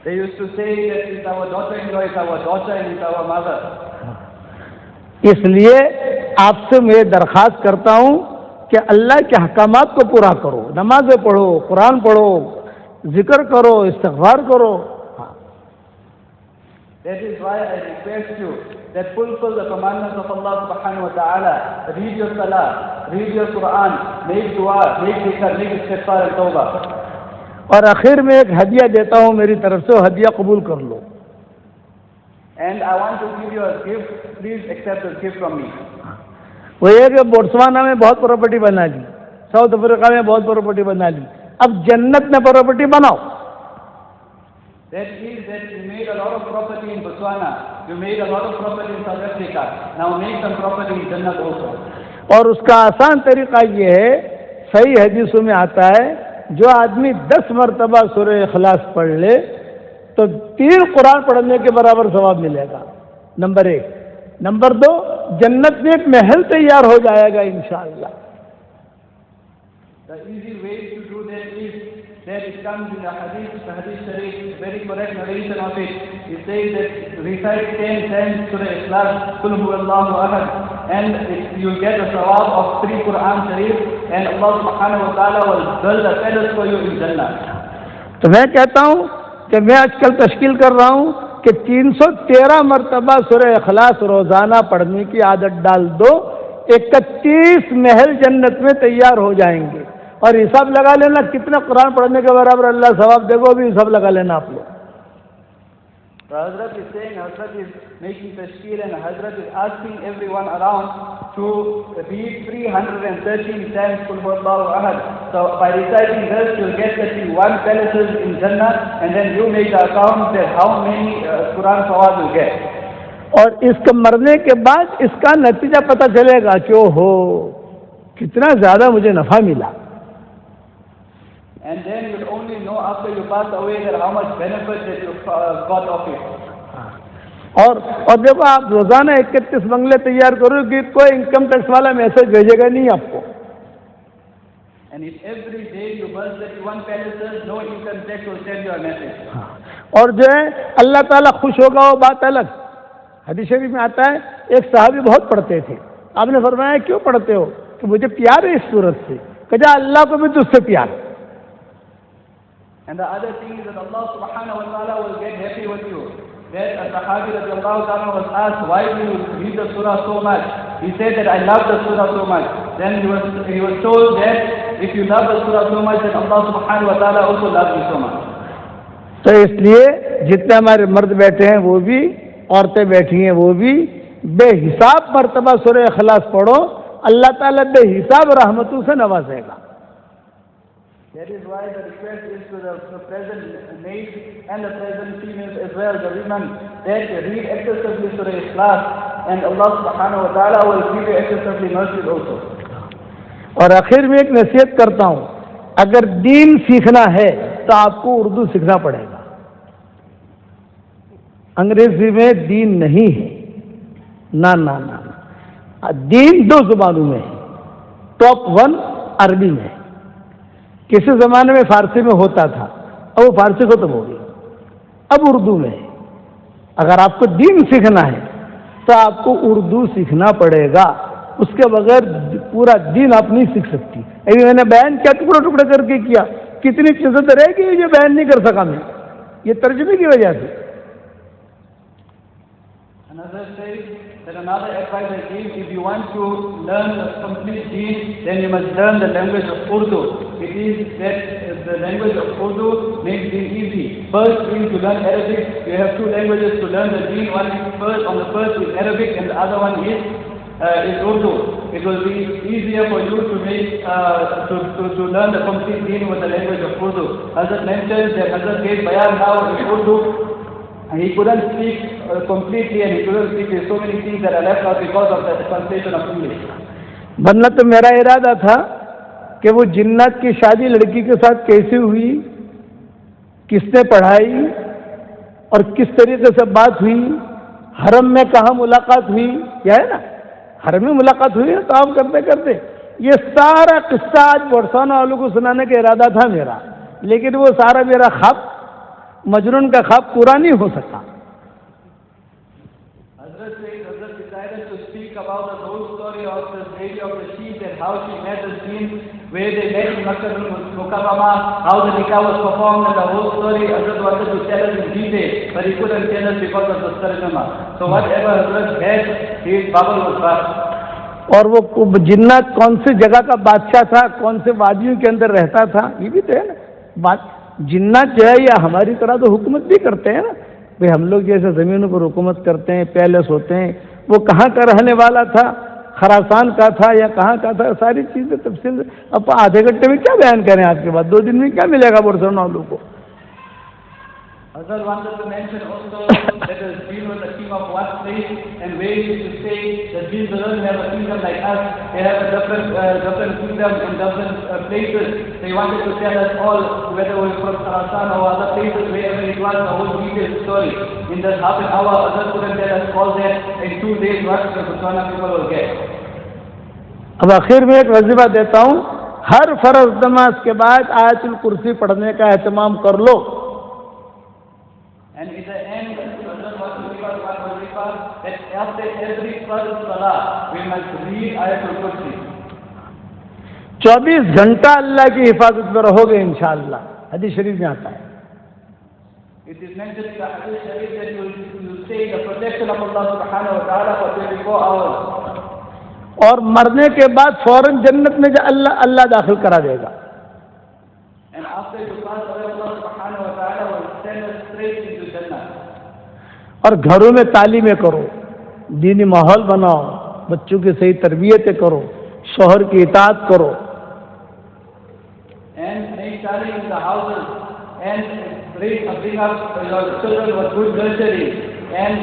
They used to say that it's our daughter-in-law, it's our daughter and it's our mother. इसलिए आपसे मैं दरख्वास्त करता हूँ कि अल्लाह के अहकामात को पूरा करो, नमाज़ें पढ़ो, कुरान पढ़ो, जिक्र करो, इस्तिग़फ़ार करो. That is why I request you that fulfill the commandments of Allah subhanahu wa ta'ala. Read your salah, read your Quran, make dua, make zikr, make istighfar and tawbah. और आखिर में एक हदिया देता हूँ मेरी तरफ से, हदिया कबूल कर लो. And I want to give you a gift. Please accept this gift from me. वो ये कि बोट्सवाना में बहुत प्रॉपर्टी बना ली, साउथ अफ्रीका में बहुत प्रॉपर्टी बना ली, अब जन्नत में प्रॉपर्टी बनाओ। That is that you made a lot of property in Botswana, you made a lot of property in South Africa, now make some property in Jannat also. और उसका आसान तरीका ये है, सही हदीसों में आता है, जो आदमी 10 मरतबा सूरह इखलास पढ़ ले तो 3 कुरान पढ़ने के बराबर सवाब मिलेगा, नंबर 1। नंबर 2, जन्नत में एक महल तैयार हो जाएगा इंशाअल्लाह। The easy way to do that is that it comes in the hadith sharif, very correct narration of it. It says that recite 10 times Surah Ikhlas, Qul Huwallahu Ahad, and you'll get the sawab of 3 Quran Sharif, and Allah Subhanahu wa Taala will build a palace for you in Jannah. तो मैं कहता हूँ कि मैं आजकल तश्कील कर रहा हूँ कि 313 मरतबा सूरह इखलास रोजाना पढ़ने की आदत डाल दो, 31 महल जन्नत में तैयार हो जाएंगे। और हिसाब लगा लेना कितना कुरान पढ़ने के बराबर अल्लाह सवाब देगा, भी हिसाब लगा लेना आप लोग। So Hazrat is saying, Hazrat is making tashkil and Hazrat is asking everyone around to read 313 times Qul Huwallahu Ahad. So by reciting this, you'll get 31 palaces in Jannah, and then you make the account that how many Quran sawab you get. और इसका मरने के बाद इसका नतीजा पता चलेगा कि ओहो कितना ज्यादा मुझे नफा मिला। And then you'll only know after you pass away that how much benefit that you got of it. और देखो आप रोजाना 31 बंगले तैयार करोगे, कोई इनकम टैक्स वाला मैसेज भेजेगा नहीं आपको। And if every day you build 31 palaces, no income tax will send you a message. और जो है अल्लाह ताला खुश होगा वो बात अलग। हदीस शरीफ में आता है, एक साहबी बहुत पढ़ते थे, आपने फरमाया क्यों पढ़ते हो? कि मुझे प्यार है इस सूरत से। कहा अल्लाह को भी तुझसे प्यार। And the other thing is that Allah Subhanahu wa Taala will get happy with you. That a Sahabi radiallahu ta'ala was asked, why do you read the surah so much? He said that I love the surah so much. Then he was told that if you love the surah so much, then Allah Subhanahu wa Taala also loves you so much. तो इसलिए जितने हमारे मर्द बैठे हैं वो भी, औरतें बैठी हैं वो भी, बेहिसाब मर्तबा सूरह इखलास पढ़ो, अल्लाह ताला बेहिसाब रहमतों से नवाजेगा। That is why the request is to the present maids and the present females as well, the women, that read excessively Surah Ikhlas, and Allah Subhanahu wa Taala will give you excessively mercy also. और आखिर में एक नसीहत करता हूँ, अगर दीन सीखना है तो आपको उर्दू सीखना पड़ेगा। अंग्रेजी में दीन नहीं है, ना ना ना, दीन 2 जुबानों में है, टॉप 1 अरबी में। किसी जमाने में फारसी में होता था, अब वो फारसी खत्म हो गई, अब उर्दू में है। अगर आपको दीन सीखना है तो आपको उर्दू सीखना पड़ेगा, उसके बगैर पूरा दीन आप नहीं सीख सकती। अभी मैंने बयान क्या टुकड़े टुकड़े करके किया, कितनी चीजें तो रहेगी जो बयान नहीं कर सका मैं, ये तर्जुमे की वजह से। Another says that another advice I give, if you want to learn a complete deen, then you must learn the language of Urdu. It is that the language of Urdu makes deen easy. First is to learn Arabic. You have 2 languages to learn the deen. One is the first is Arabic, and the other one is Urdu. It will be easier for you to make to learn the complete deen with the language of Urdu. Hazrat mentioned that Hazrat gave bayan now in Urdu. And he couldn't speak completely, and he couldn't speak with so many things that are left out because of the translation of English. वरना तो मेरा इरादा था कि वो जिन्नात की शादी लड़की के साथ कैसे हुई, किसने पढ़ाई और किस तरीके से बात हुई, हरम में कहाँ मुलाकात हुई, क्या है ना, हरम में मुलाकात हुई है, काम करते करते ये सारा किस्सा आज बोट्सवाना वालों को सुनाने का इरादा था मेरा, लेकिन वो सारा मेरा ख्वाब, मजनून का ख्वाब पूरा नहीं हो सका। Hazrat decided to speak about the whole story of the lady of the sheep and how she met the scene where they met in Makkah al-Mukarramah, how the nikah was performed, and the whole story Hazrat wanted to tell us in detail, but he couldn't tell us because of the tarjuma. So whatever Hazrat had, his bubble was burst. और वो जिन्नात कौन सी जगह का बादशाह था, कौन से वादियों के अंदर रहता था, ये भी तो है ना बात। जिन्नात जो है या हमारी तरह तो हुकूमत भी करते हैं ना भाई, हम लोग जैसे ज़मीनों पर हुकूमत करते हैं, पैलेस होते हैं, वो कहाँ का रहने वाला था, खरासान का था या कहाँ का था, सारी चीज़ें तफसील। अब आधे घंटे में क्या बयान करें, आज के बाद 2 दिन में क्या मिलेगा बार्सिलोना वालों को। Hazrat wanted to mention also that the jinn was a king of one place, and where he used to say the jinn doesn't have a kingdom like us, they have a different kingdom in different places. So he wanted to tell us all, whether it was from Khurasan or other places, wherever it was, the whole detailed story. In that half an hour, Hazrat couldn't tell us all that. In 2 days, what the Botswana people will get. अब आखिर में एक वजीफा देता हूँ, हर फर्ज नमाज के बाद आयतुल कुर्सी पढ़ने का एहतमाम कर लो। And in the end, Hazrat wants to give us one wazifa, that after every first salah, we must read Ayatul Kursi. 24 घंटा अल्लाह की हिफाजत में रहोगे इंशाअल्लाह, हदीस शरीफ में आता है। It is mentioned in the Hadith Sharif that you will stay in the protection of Allah subhanahu wa ta'ala for 24 hours. और मरने के बाद फौरन जन्नत में अल्लाह दाखिल करा देगा। And after you pass away, Allah subhanahu wa ta'ala will send us straight into Jannah. और घरों में तालीमें करो, दीनी माहौल बनाओ, बच्चों की सही तरबियतें करो, शौहर की इताअत करो। And make talim in the houses, and bring up your children with good nurturing, and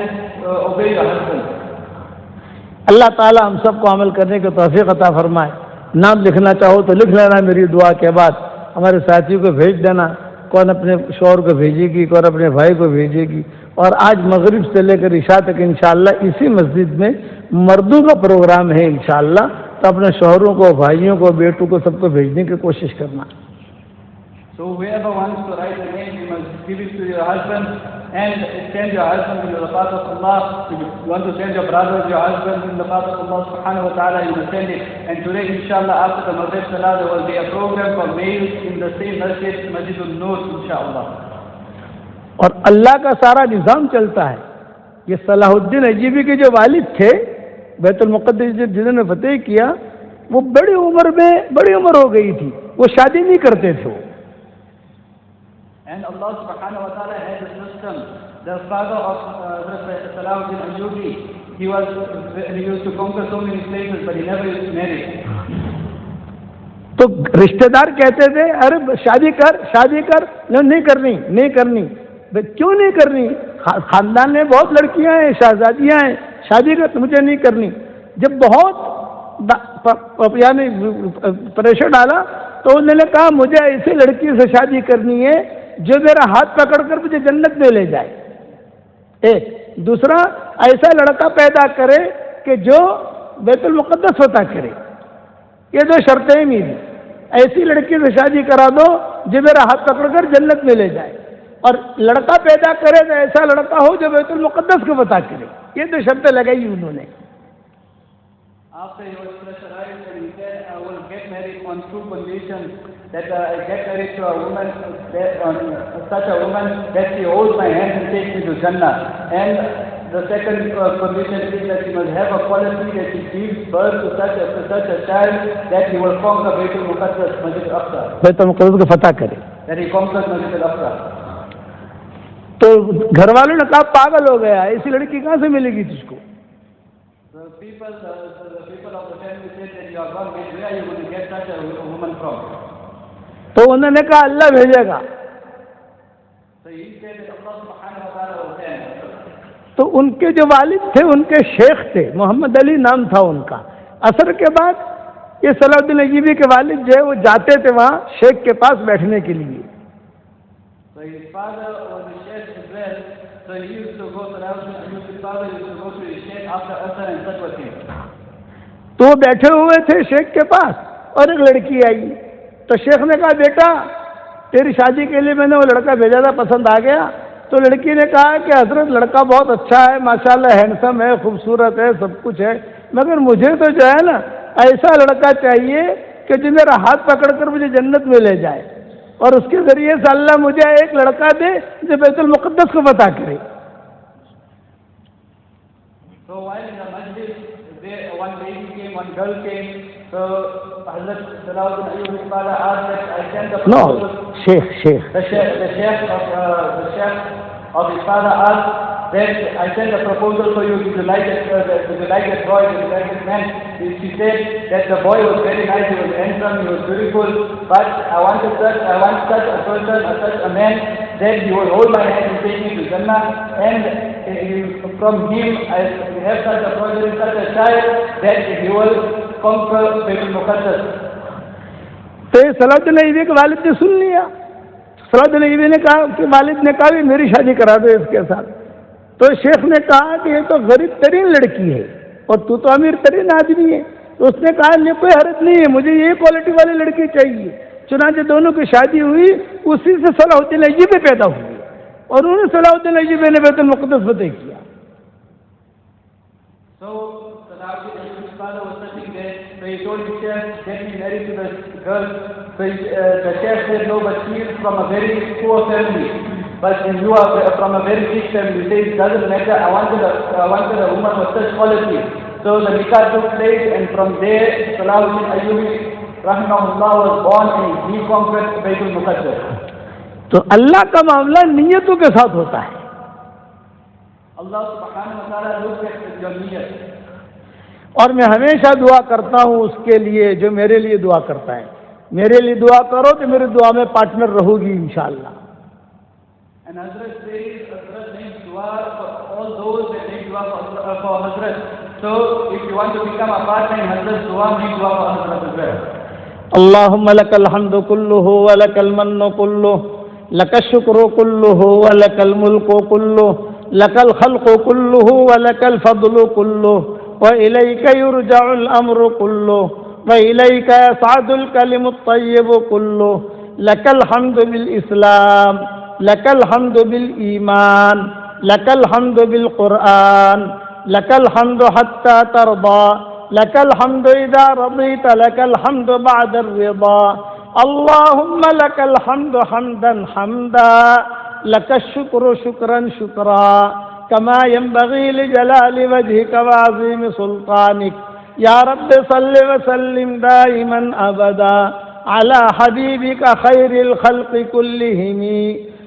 obey your husband. अल्लाह ताला हम सबको अमल करने की तौफीक अता फरमाए। नाम लिखना चाहो तो लिख लेना मेरी दुआ के बाद, हमारे साथियों को भेज देना, कौन अपने शौहर को भेजेगी, कौन अपने भाई को भेजेगी। और आज मगरिब से लेकर इशा तक इंशाअल्लाह इसी मस्जिद में मर्दों का प्रोग्राम है इंशाअल्लाह, तो अपने शौहरों को, भाइयों को, बेटों को, सबको भेजने की कोशिश करना। So whoever wants to write a name, you must give it to your husband, and send your husband in the path of Allah. If you want to send your brothers, your husband in the path of Allah subhanahu wa ta'ala, you must send it. And today, inshallah, after the Maghrib Salah, there will be a program for males in the same masjid, Masjid al-Nur, inshallah. और अल्लाह का सारा निज़ाम चलता है। ये Salahuddin Ayyubi के जो वालिद थे, बैतुल मुक़द्दस जिन्होंने फतेह किया, वो बड़ी उम्र हो गई थी, वो शादी नहीं करते थे वो। And Allah subhanahu wa ta'ala had a system. The father of Salahuddin Ayyubi, he used to conquer so many places, but he never used to marry. तो रिश्तेदार कहते थे, अरे शादी कर, नहीं करनी। क्यों नहीं करनी? खानदान में बहुत लड़कियां हैं, शहजादियां हैं, शादी कर, मुझे नहीं करनी। जब बहुत यानी प्रेशर डाला तो उन्होंने कहा, मुझे ऐसी लड़की से शादी करनी है जो मेरा हाथ पकड़कर मुझे जन्नत में ले जाए। एक दूसरा, ऐसा लड़का पैदा करे कि जो बैतुल मुक़द्दस फतह करे। ये 2 शर्तें मेरी, ऐसी लड़की से शादी करा दो जो मेरा हाथ पकड़कर जन्नत में ले जाए, और लड़का पैदा करे तो ऐसा लड़का हो जो बैतुल मुक़द्दस को फतह करे। ये 2 शर्तें लगाई उन्होंने। After he was pressurized, and he said, I will get married on 2 conditions. That I get married to a woman, such a woman that she holds my hand and takes me to Jannah. And the second condition is that she must have a quality that she gives birth to such a child that he will conquer Baitul Muqaddas, Masjid al-Aqsa. Betul मुक़द्दस को फतह करे। That he conquers Masjid al-Aqsa. तो घर वालों ने कहा, पागल हो गया, ऐसी लड़की कहाँ से मिलेगी तुझको? The people of the family said that you are gone, where are you going to get such a woman from? तो उन्होंने कहा, अल्लाह भेजेगा। So he said that Allah subhanahu wa ta'ala will send. तो उनके जो वालिद थे, उनके शेख थे, मोहम्मद अली नाम था उनका। असर के बाद ये सलाहुद्दीन अय्यूबी के वालिद जो है वो जाते थे वहाँ शेख के पास बैठने के लिए। So his father was a sheikh as well. So he used to go to his father used to go to his sheikh after Asr and such was him. तो वो बैठे हुए थे शेख के पास और एक लड़की आई। तो शेख ने कहा, बेटा तेरी शादी के लिए मैंने वो लड़का भेजा था, पसंद आ गया? तो लड़की ने कहा कि हजरत लड़का बहुत अच्छा है, माशाल्लाह हैंडसम है, खूबसूरत है, सब कुछ है, मगर मुझे तो जो है ना ऐसा लड़का चाहिए कि जो मेरा हाथ पकड़कर मुझे जन्नत में ले जाए, और उसके जरिए से अल्लाह मुझे एक लड़का दे जो बैतुल मुक़द्दस को फतह करे। So while in the masjid, one lady came, one girl came. So Hazrat Salahuddin Ayyubi's father asked that I sent the sheikh. The sheikh of his father asked that I sent a proposal for you. Did you like it? Did you like that boy? Did you like this man? She said that the boy was very nice. He was handsome. He was beautiful. But I want such a person, such a man that he will hold my hand and take me to Jannah. And from him, I have such a progeny, such a child that he will conquer Baitul Muqaddas. तो ये Salahuddin Ayyubi के वालिद ने सुन लिया। Salahuddin Ayyubi ने कहा कि वालिद ने कहा मेरी शादी करा दो इसके साथ। तो शेख ने कहा कि ये तो गरीब तरीन लड़की है और तू तो अमीर तरीन आदमी है। तो उसने कहा नहीं, कोई हरज नहीं है, मुझे ये क्वालिटी वाली लड़की चाहिए। चुनांचे दोनों की शादी हुई, उसी से सलाहुद्दीन अय्यूबी पैदा हुए और उन्हें सलाहुद्दीन अय्यूबी ने बैतुल मुक़द्दस फतह किया। So he told his chef, get me married to the girl. So the chef said, no, but she is from a very poor family. But you are from a very rich family. He said, it doesn't matter, I wanted a woman of such quality. So the nikah took place, and from there, Salahuddin Ayyubi, rahimahullah, was born and he conquered Baitul Muqaddas. तो अल्लाह का मामला नियतों के साथ होता है। Allah subhanahu wa ta'ala looks at your niyyat. और मैं हमेशा दुआ करता हूँ उसके लिए जो मेरे लिए दुआ करता है। मेरे लिए दुआ करो तो मेरी दुआ में पार्टनर रहोगी इंशाअल्लाह। And Hazrat says, Hazrat makes dua for all those that make dua for Hazrat. So if you want to become a partner in Hazrat's dua, make dua for Hazrat as well. अल्लाहुम्मा लकल हम्दु कुल्लुहु व लकल मन्नु कुल्लुहु लकल शुक्रु कुल्लुहु व लकल मुल्कु कुल्लुहु लकल खल्क़ु कुल्लुहु व लकल फद्लु कुल्लुहु व इलैका युरजउल अम्रु कुल्लुहु व इलैका यसअदुल कलिमुत तय्यिबु कुल्लुहु लकल हम्दु bill इस्लाम लकल हम्दु bill ईमान लकल हम्दु bill कुरआन लकल हम्दु हत्ता तरदा लकल हम्दु इज़ा रज़ीत लकल हम्दु बअद अर्रिदा अल्लाहुम्मा लकल हम्दु हम्दन हम्दा लकल शुक्रु शुक्रन शुक्रा कमा यंबगी लिजलालि वजहिका व अज़ीम सुल्तानिक या रब्बि सल्लि व सल्लिम दाइमन अबदा अला हबीबिका खैरिल खल्क़ि कुल्लिहिम।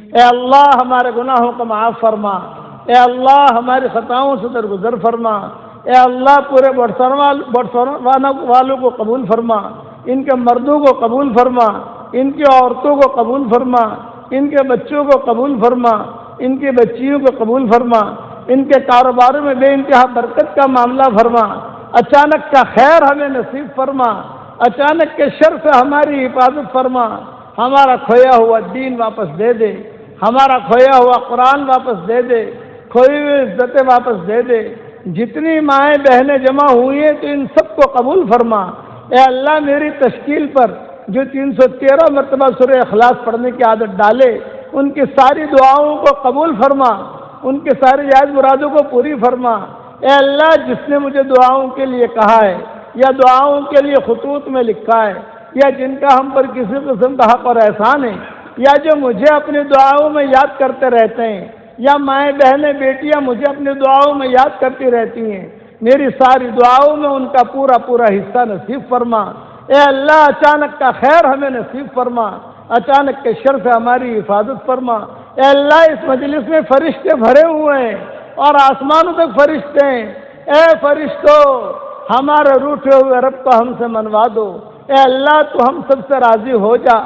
ए अल्लाह हमारे गुनाहों को माफ़ फरमा, ए अल्लाह हमारी खताओं से दरगुजर फरमा, ए अल्लाह पूरे बरसवाना वालों को कबूल फरमा, इनके मर्दों को कबूल फरमा, इनकी औरतों को कबूल फरमा, इनके बच्चों को कबूल फरमा, इनकी बच्चियों को कबूल फरमा, इनके कारोबारों में बेइंतहा बरकत का मामला फरमा, अचानक का खैर हमें नसीब फरमा, अचानक के शर से हमारी हिफाजत फरमा, हमारा खोया हुआ दीन वापस दे दे, हमारा खोया हुआ कुरान वापस दे दे, खोई हुई इज्जतें वापस दे दे। जितनी माएँ बहनें जमा हुई हैं तो इन सबको कबूल फरमा। ए अल्लाह मेरी तश्कील पर जो 313 मरतबा सूरह इखलास पढ़ने की आदत डाले, उनकी सारी दुआओं को कबूल फरमा, उनके सारी जायज़ मुरादों को पूरी फरमा। ए अल्लाह जिसने मुझे दुआओं के लिए कहा है या दुआओं के लिए खुतूत में लिखा है या जिनका हम पर किसी किस्म का हक और एहसान है या जो मुझे अपनी दुआओं में याद करते रहते हैं या माएँ बहनें बेटियाँ मुझे अपनी दुआओं में याद करती रहती हैं, मेरी सारी दुआओं में उनका पूरा पूरा हिस्सा नसीब फरमा। ए अल्लाह अचानक का खैर हमें नसीब फरमा, अचानक के शर से हमारी हिफाजत फरमा। ए अल्लाह इस मजलिस में फरिश्ते भरे हुए हैं और आसमानों तक फरिश्ते हैं। ए फरिश्तों हमारे रूठे हुए रब को हमसे मनवा दो। ए अल्लाह तू हम सबसे राज़ी हो जा,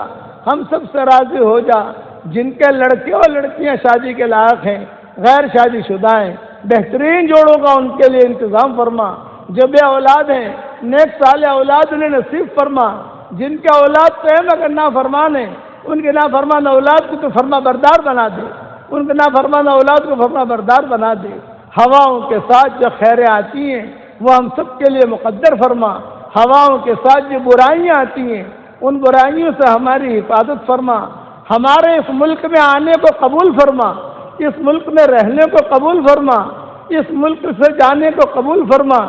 हम सबसे राज़ी हो जा। जिनके लड़के और लड़कियां शादी के लायक हैं, गैर शादीशुदा हैं, बेहतरीन जोड़ों का उनके लिए इंतज़ाम फरमा। जो बे औलाद हैं नेक साले औलाद उन्हें नसीब फरमा। जिनके औलाद प्रेम अगर ना फरमान है उनके ना फरमान औलाद को तो फरमा बरदार बना दे, उनके ना फरमान औलाद को फरमा बरदार बना दे। हवाओं के साथ जो खैरें आती हैं वो हम सब के लिए मुक़द्दर फरमा। हवाओं के साथ जो बुराइयाँ आती हैं उन बुराइयों से हमारी हिफाजत फरमा। हमारे इस मुल्क में आने को कबूल फरमा, इस मुल्क में रहने को कबूल फरमा, इस मुल्क से जाने को कबूल फरमा।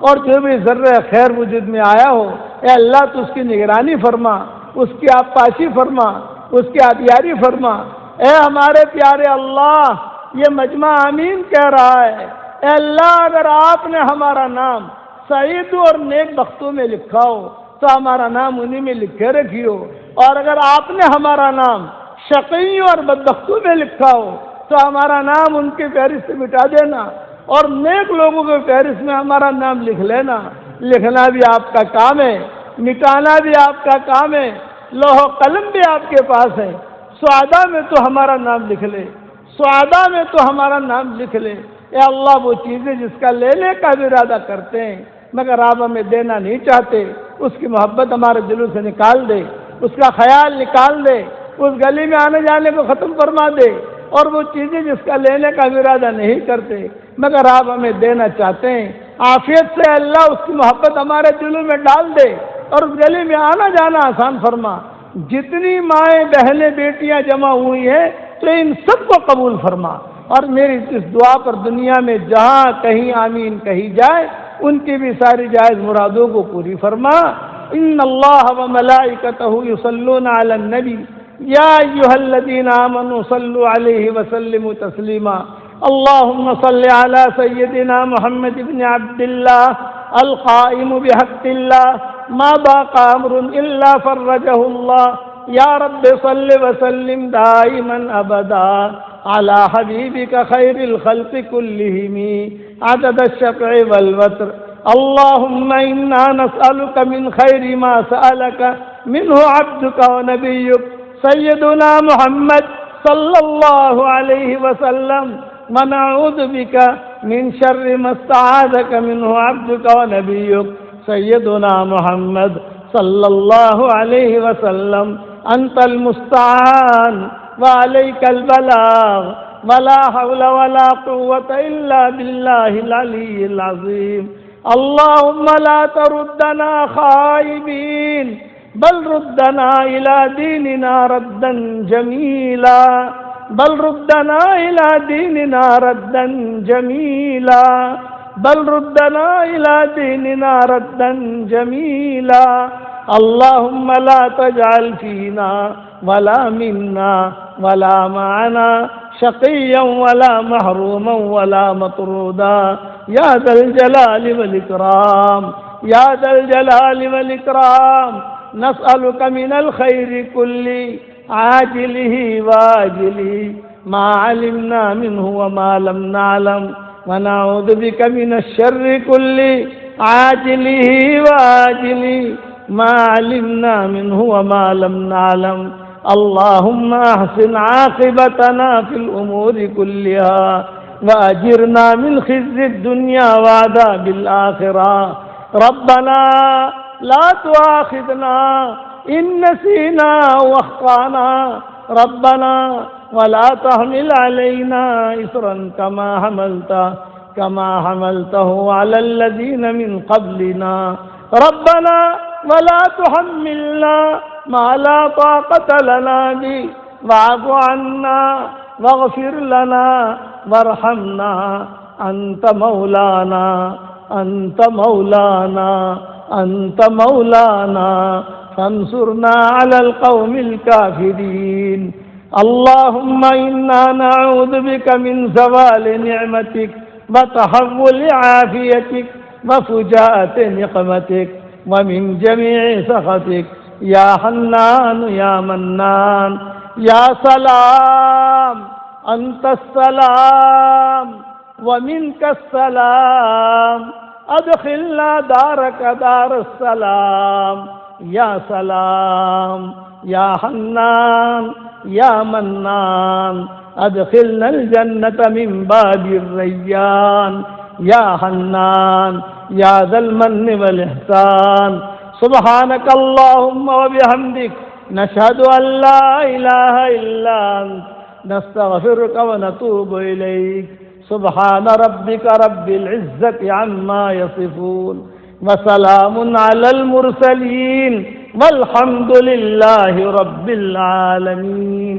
और जो भी ज़र्रे खैर वजूद में आया हो ए अल्लाह तो उसकी निगरानी फरमा, उसकी आबपाशी फरमा, उसकी आबियारी फरमा। ए हमारे प्यारे अल्लाह ये मजमा आमीन कह रहा है। ए अल्लाह अगर आपने हमारा नाम सईद और नेक बख्तों में लिखा हो तो हमारा नाम उन्हीं में लिखे रखियो, और अगर आपने हमारा नाम शक़ी और बदबख्तों में लिखा हो तो हमारा नाम उनके फहरिस्त से मिटा देना और नेक लोगों के फहरिस्त में हमारा नाम लिख लेना। लिखना भी आपका काम है, मिटाना भी आपका काम है, लोहो कलम भी आपके पास है। स्वादा में तो हमारा नाम लिख ले, स्वादा में तो हमारा नाम लिख ले। ए अल्लाह, वो चीज़ें जिसका लेने का भी इरादा करते हैं मगर आप हमें देना नहीं चाहते, उसकी मोहब्बत हमारे दिलों से निकाल दे, उसका ख्याल निकाल दे, उस गली में आने जाने को ख़त्म फरमा दे। और वो चीज़ें जिसका लेने का इरादा नहीं करते मगर आप हमें देना चाहते हैं, आफियत से अल्लाह उसकी मोहब्बत हमारे दिलों में डाल दे और उस गली में आना जाना आसान फरमा। जितनी माएँ बहनें बेटियाँ जमा हुई हैं तो इन सबको कबूल फरमा और मेरी इस दुआ पर दुनिया में जहाँ कहीं आमीन कही जाए उनकी भी सारी जायज़ मुरादों को पूरी फरमा। इन्नल्लाह व मलाइकतहु युसल्लूना अलन नबी या अय्युहल्लज़ीना आमनू सल्लु अलैहि व सल्लिमू तस्लीमा। अल्लाहुम्मा सल्लि अला सय्यदिना मुहम्मद इब्न अब्दिल्लाह अल क़ाइम बिहक़्क़िल्लाह मा बाक़ा अम्रुन इल्ला फ़र्रजहुल्लाह। या रब्बि सल्लि व सल्लिम दाइमन अबदा अला हबीबिका खैरिल खल्क़ि कुल्लिहिम अदद अश-शफ़'i वल वत्र। अल्लाहुम्मा इन्ना नस्अलुका मिन खैरि मा सअलका मिन्हु अब्दुका व नबियुक सय्यदुना मुहम्मद सल्लल्लाहु अलैहि वसल्लम व नऊज़ु बिका मिन शर्रि मा इस्तआज़का मिन्हु अब्दुका व नबियुक सय्यदुना मुहम्मद सल्लल्लाहु अलैहि वसल्लम। अंतल मुस्तआन व अलैकल बलाग वला हौला वला कुव्वता इल्ला बिल्लाहिल अलिय्यिल अज़ीम। अल्लाहुम्मा ला तरुद्दना खाइबीन बल रुद्दना इला दीनिना रद्दन जमीला, बल रुद्दना इला दीनिना रद्दन जमीला, बल रुद्दना इला दीनिना रद्दन जमीला। अल्लाहुम्मा ला तजअल फीना वला मिन्ना वला माना शक़िय्यन वला महरूमन वला मतरूदा या दल जलालि वल इकराम, या दल जलालि वल इकराम। नस्अलुका मिनल खैरि कुल्ली आजिलिही वाजिलिही मा अलिमना मिन्हु व मा लम नअलम व नऊज़ु बिका मिनश शर्रि कुल्ली आजिलिही वाजिलिही मा अलिमना मिन्हु व मा लम नअलम। अल्लाहुम्मा अहसिन आक़िबतना फिल उमूरि कुल्लिहा व अजिरना मिन खिज़्यिद दुनिया व अज़ाबिल आखिरह। रब्बना ला तुआखिज़ना इन नसीना व अख़्ताना, रब्बना वला तहमिल अलैना इसरन कमा हमलतहु अलल लज़ीना मिन क़ब्लिना। रब्बना वला तुहम्मिलना मा ला ताक़त लना बिही वअफ़ु अन्ना वग़फ़िर लना वरहमना अंत मौलाना, अंत मौलाना, अंत मौलाना फंसुरना अलल क़ौमिल काफ़िरीन। अल्लाहुम्मा इन्ना नऊज़ु बिका मिन ज़वालि निअमतिक व तहव्वुलि आफ़ियतिक व फुजाअति निक़मतिक व मिन जमीइ सख़तिक या हन्नान या मन्नान या सलाम अंतस्सलाम व मिनकस्सलाम अदखिलना दारका दारस्सलाम या सलाम या हन्नान या मन्नान अदखिलनल जन्नत मिन बाबिर रय्यान या हन्नान या ज़ल मन्नि वल इहसान। सुब्हानक अल्लाहुम्मा व बिहम्दिक नशहदु अल्ला इलाहा इल्ला अंत नस्तगफिरुका व नतूबु इलैक। सुब्हान रब्बिका रब्बिल इज़्ज़ति अम्मा यसिफून व सलामुन अलल मुरसलीन वल्हम्दुलिल्लाहि रब्बिल आलमीन।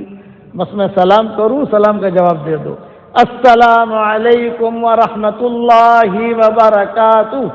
बस मैं सलाम करूँ, सलाम का जवाब दे दो। अस्सलामु अलैकुम व रहमतुल्लाहि व बरकातुहू।